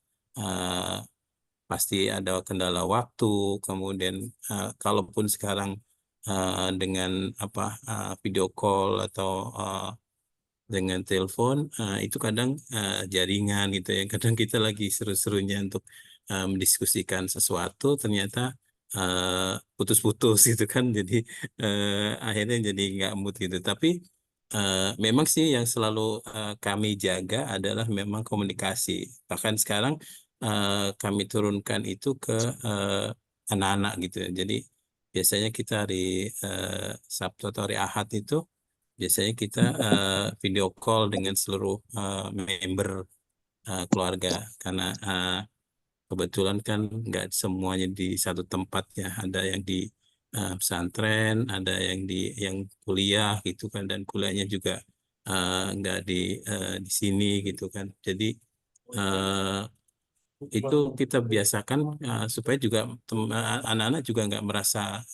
pasti ada kendala waktu. Kemudian kalaupun sekarang dengan video call atau dengan telepon, itu kadang jaringan gitu ya. Kadang kita lagi seru-serunya untuk mendiskusikan sesuatu, ternyata putus-putus gitu kan, jadi akhirnya jadi nggak mood gitu. Tapi memang sih yang selalu kami jaga adalah memang komunikasi. Bahkan sekarang kami turunkan itu ke anak-anak gitu ya. Jadi biasanya kita hari Sabtu atau hari Ahad itu biasanya kita video call dengan seluruh member keluarga, karena kebetulan kan nggak semuanya di satu tempat ya, ada yang di pesantren, ada yang kuliah gitu kan, dan kuliahnya juga nggak di sini gitu kan. Jadi eh, itu kita biasakan supaya juga anak-anak juga nggak merasa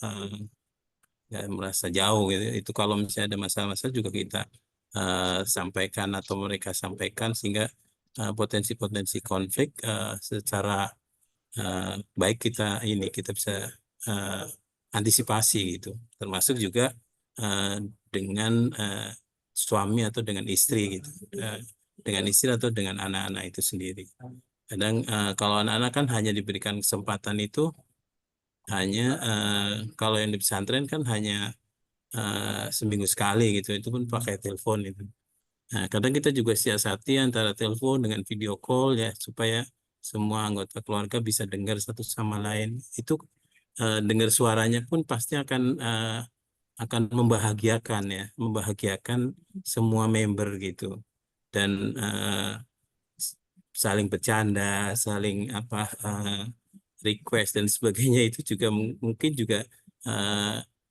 jauh gitu. Itu kalau misalnya ada masalah-masalah juga kita sampaikan atau mereka sampaikan, sehingga potensi-potensi konflik secara baik kita bisa eh, antisipasi gitu, termasuk juga eh, dengan suami atau dengan istri gitu. Dengan istri atau dengan anak-anak itu sendiri. Kadang kalau anak-anak kan hanya diberikan kesempatan itu hanya kalau yang di pesantren kan hanya seminggu sekali gitu, itu pun pakai telepon itu. Nah, kadang kita juga siasati antara telepon dengan video call ya, supaya semua anggota keluarga bisa dengar satu sama lain. Itu dengar suaranya pun pasti akan membahagiakan ya, membahagiakan semua member gitu. Dan saling bercanda, saling request dan sebagainya, itu juga mungkin juga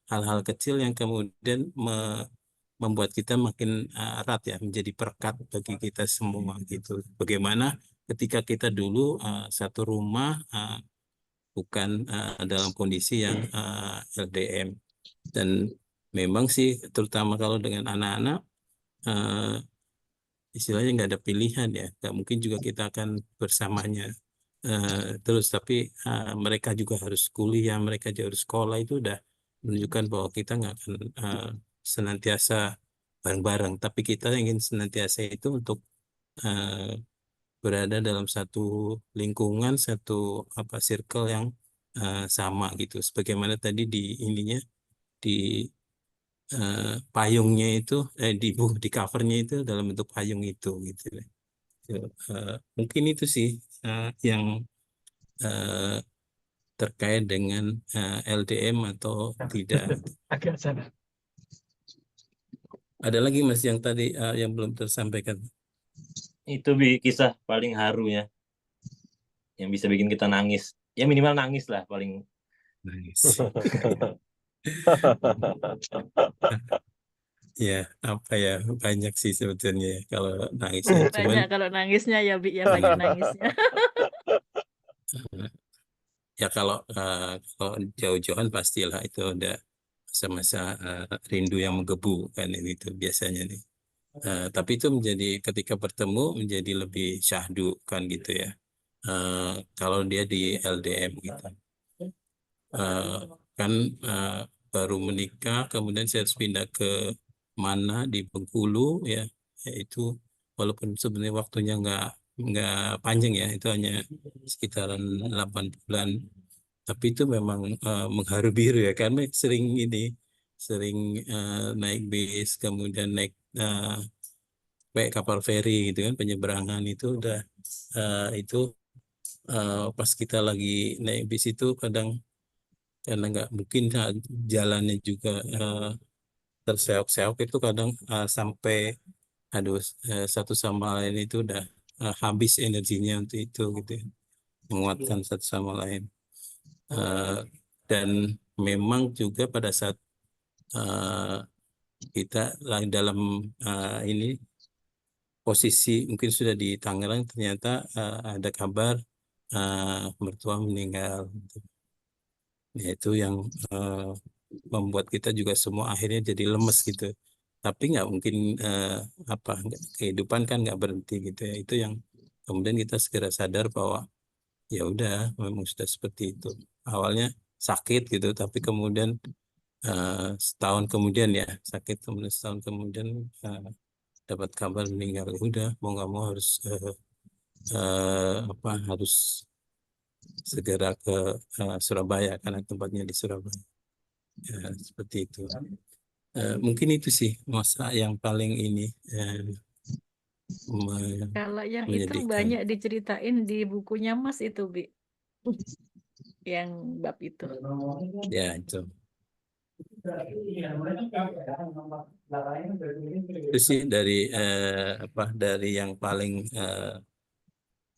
hal-hal kecil yang kemudian membuat kita makin erat ya, menjadi perekat bagi kita semua gitu. Bagaimana ketika kita dulu satu rumah, bukan dalam kondisi yang LDM. Dan memang sih terutama kalau dengan anak-anak istilahnya nggak ada pilihan ya, nggak mungkin juga kita akan bersamanya terus, tapi mereka juga harus kuliah, mereka juga harus sekolah, itu udah menunjukkan bahwa kita nggak akan senantiasa bareng-bareng, tapi kita ingin senantiasa itu untuk berada dalam satu lingkungan, satu circle yang sama gitu. Sebagaimana tadi di ininya, di payungnya itu, di covernya itu dalam bentuk payung itu gitu. Mungkin itu sih yang terkait dengan LDM atau tidak. Agak sana. Ada lagi Mas yang tadi yang belum tersampaikan? Itu kisah paling haru ya, yang bisa bikin kita nangis. Ya minimal nangis lah paling. Nangis. Ya, apa ya, banyak sih sebetulnya ya kalau nangisnya. Cuman Banyak kalau nangisnya ya, Bi, ya banyak nangisnya. ya kalau jauh-jauhan pastilah itu ada masa-masa rindu yang menggebu kan, itu biasanya nih. Tapi itu menjadi ketika bertemu menjadi lebih syahdu kan gitu ya. Kalau dia di LDM gitu. Kan baru menikah, kemudian saya harus pindah ke mana di Bengkulu ya, yaitu walaupun sebenarnya waktunya nggak panjang ya, itu hanya sekitaran 8 bulan, tapi itu memang mengharu biru ya, karena sering naik bis, kemudian naik kayak kapal feri gitu kan, penyeberangan itu udah itu pas kita lagi naik bis itu kadang karena nggak mungkin jalannya juga terseok-seok, itu kadang sampai aduh satu sama lain itu udah habis energinya untuk itu gitu ya, menguatkan satu sama lain. Dan memang juga pada saat kita lagi dalam ini posisi mungkin sudah di Tangerang, ternyata ada kabar mertua meninggal. Ya, itu yang membuat kita juga semua akhirnya jadi lemes gitu. Tapi nggak mungkin kehidupan kan nggak berhenti gitu ya. Itu yang kemudian kita segera sadar bahwa ya udah, memang sudah seperti itu. Awalnya sakit gitu, tapi kemudian setahun kemudian ya sakit, kemudian setahun kemudian dapat kabar meninggal. Ya udah, mau nggak mau harus harus segera ke Surabaya karena tempatnya di Surabaya. Ya, seperti itu. Mungkin itu sih masa yang paling ini Kalau yang itu menyedihkan. banyak diceritain di bukunya Mas itu, Bi. Yang bab itu. Ya, itu. Itu sih dari dari yang paling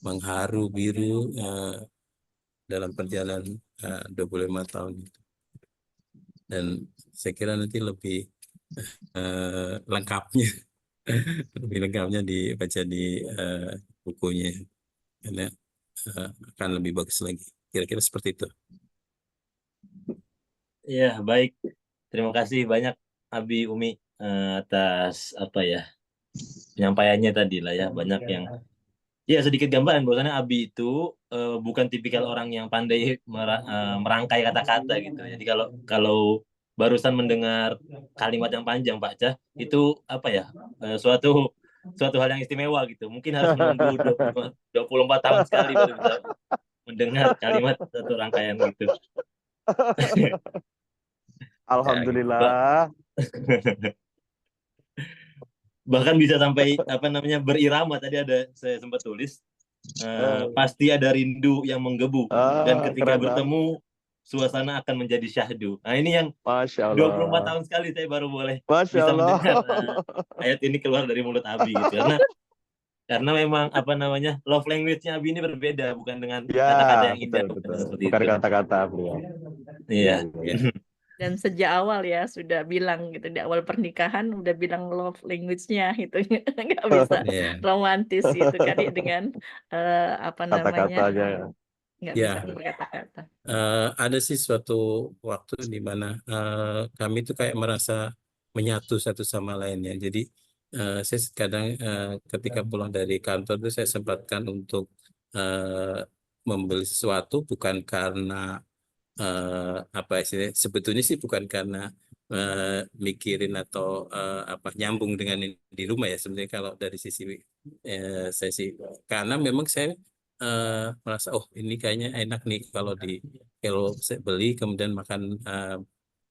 mengharu biru dalam perjalanan 25 tahun itu. Dan saya kira nanti lebih lengkapnya lebih lengkapnya dibaca di bukunya karena akan lebih bagus lagi. Kira-kira seperti itu. Ya, baik. Terima kasih banyak Abi, Umi, atas apa ya penyampaiannya tadi lah ya. Banyak yang ya sedikit gambaran bahwasanya Abi itu bukan tipikal orang yang pandai merangkai kata-kata gitu. Jadi kalau barusan mendengar kalimat yang panjang Pak Cah, itu apa ya suatu hal yang istimewa gitu. Mungkin harus menunggu 24 tahun sekali baru bisa mendengar kalimat satu rangkaian gitu. Alhamdulillah. Bahkan bisa sampai berirama. Tadi saya sempat tulis pasti ada rindu yang menggebu dan ketika Keren, bertemu suasana akan menjadi syahdu. Nah, ini yang Masya 24 Allah. tahun sekali saya baru boleh Masya bisa Allah. mendengar ayat ini keluar dari mulut Abi gitu. Karena memang love language-nya Abi ini berbeda, bukan dengan Ya, kata-kata yang indah, betul. seperti Bukan itu. kata-kata beliau. Iya. Ya. Dan sejak awal ya sudah bilang gitu, di awal pernikahan udah bilang love language-nya itu nggak bisa Ya. romantis gitu kan ya dengan Kata-katanya. nggak Ya. bisa berkata-kata. Ada sih suatu waktu di mana kami tuh kayak merasa menyatu satu sama lain ya. Jadi saya kadang ketika pulang dari kantor tuh saya sempatkan untuk membeli sesuatu bukan karena apa istilahnya, sebetulnya sih bukan karena mikirin atau nyambung dengan ini di rumah ya. Sebenarnya kalau dari sisi saya sih karena memang saya merasa oh ini kayaknya enak nih kalau saya beli kemudian makan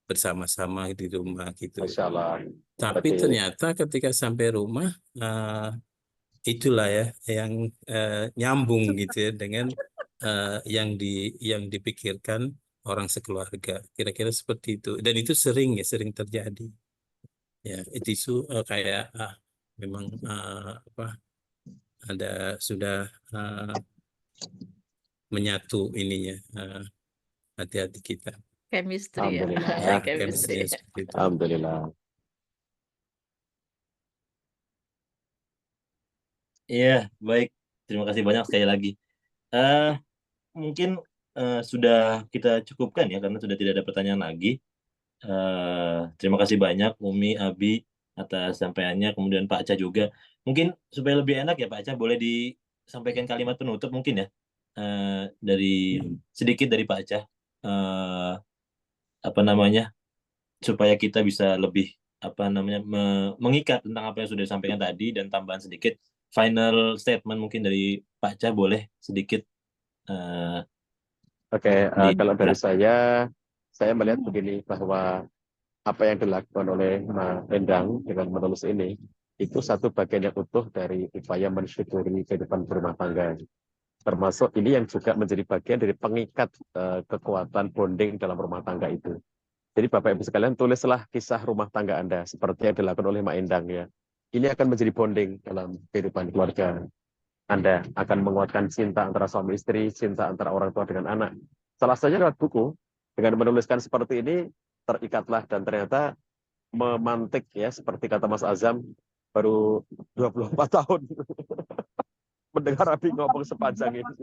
bersama-sama di rumah gitu. Masya Allah. Tapi Berarti ternyata ketika sampai rumah itulah ya yang nyambung gitu ya dengan yang dipikirkan orang sekeluarga. Kira-kira seperti itu. Dan itu sering terjadi. Ya, itu kayak memang sudah menyatu ininya hati-hati kita. Chemistry ya. Alhamdulillah. Ya, Chemistry. chemistry-nya seperti itu. Alhamdulillah. Iya, baik. Terima kasih banyak sekali lagi. Mungkin sudah kita cukupkan ya, karena sudah tidak ada pertanyaan lagi. Terima kasih banyak Umi, Abi atas sampaiannya, kemudian Pak Aca juga. Mungkin supaya lebih enak ya Pak Aca, boleh disampaikan kalimat penutup mungkin ya, sedikit dari Pak Aca, supaya kita bisa lebih mengikat tentang apa yang sudah disampaikan tadi, dan tambahan sedikit final statement mungkin dari Pak Aca, boleh sedikit. Oke, kalau dari saya melihat begini, bahwa apa yang dilakukan oleh Mas Endang dengan menulis ini, itu satu bagian yang utuh dari upaya mensyukuri kehidupan berumah tangga. Termasuk ini yang juga menjadi bagian dari pengikat kekuatan bonding dalam rumah tangga itu. Jadi Bapak Ibu sekalian, tulislah kisah rumah tangga Anda seperti yang dilakukan oleh Mak Endang ya. Ini akan menjadi bonding dalam kehidupan keluarga Anda, akan menguatkan cinta antara suami istri, cinta antara orang tua dengan anak. Salah satunya lewat buku. Dengan menuliskan seperti ini, terikatlah dan ternyata memantik ya, seperti kata Mas Azam, baru 24 tahun mendengar Abi ngomong sepanjang ini.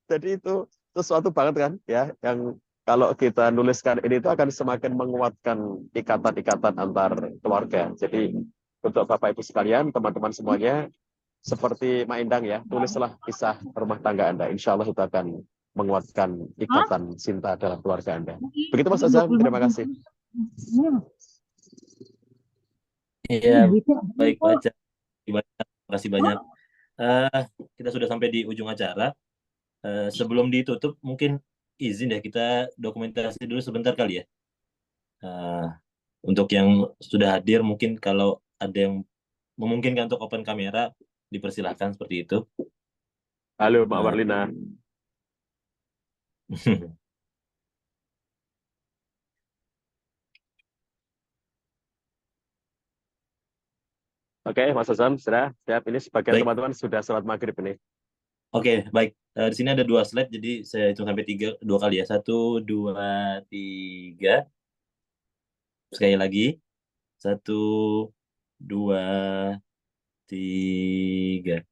Jadi itu sesuatu banget kan ya, yang kalau kita nuliskan ini itu akan semakin menguatkan ikatan-ikatan antar keluarga. Jadi untuk Bapak Ibu sekalian, teman-teman semuanya, seperti Mak Endang ya, tulislah kisah rumah tangga Anda. Insya Allah itu akan menguatkan ikatan cinta dalam keluarga Anda. Begitu Mas Azam, terima kasih. Iya, baik Pak Aca. Terima kasih banyak. kita sudah sampai di ujung acara. Sebelum ditutup, mungkin izin ya kita dokumentasi dulu sebentar kali ya. Untuk yang sudah hadir, mungkin kalau ada yang memungkinkan untuk open kamera, dipersilahkan seperti itu. Halo Mbak Marlina. Oke, Mas Azam, sudah siap. Ini sebagian Baik. teman-teman sudah sholat maghrib ini. Oke, baik. Di sini ada 2 slide, jadi saya hitung sampai 2 kali ya. 1, 2, 3. Sekali lagi. 1, 2, 3.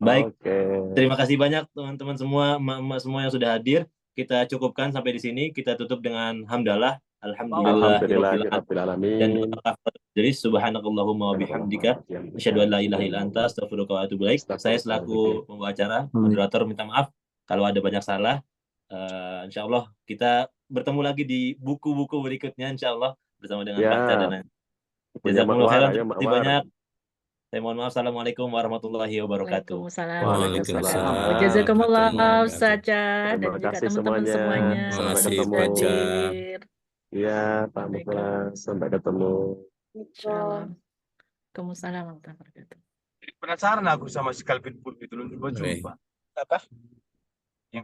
Baik. Oke. Terima kasih banyak teman-teman semua, emak-emak semua yang sudah hadir. Kita cukupkan sampai di sini. Kita tutup dengan hamdalah. Alhamdulillahirabbil alamin. Dan jadi subhanakallahumma wa bihamdika asyhadu an la ilaha illa anta astaghfiruka wa atubu ilaik. Saya selaku pembawa acara, moderator minta maaf kalau ada banyak salah. Insya Allah kita bertemu lagi di buku-buku berikutnya insya Allah bersama dengan Pak Cadana. Jazakumullah khairan, terima kasih banyak. Saya mohon maaf. Assalamualaikum warahmatullahi wabarakatuh. Waalaikumsalam. Jazakumullah saja dan juga teman-teman semuanya. Terima kasih baca. Iya, Pak Muklas. Sampai ketemu. Insyaallah. Waalaikumsalam warahmatullahi wabarakatuh. Penasaran aku sama si Calvin Pool itu, lu coba. Apa?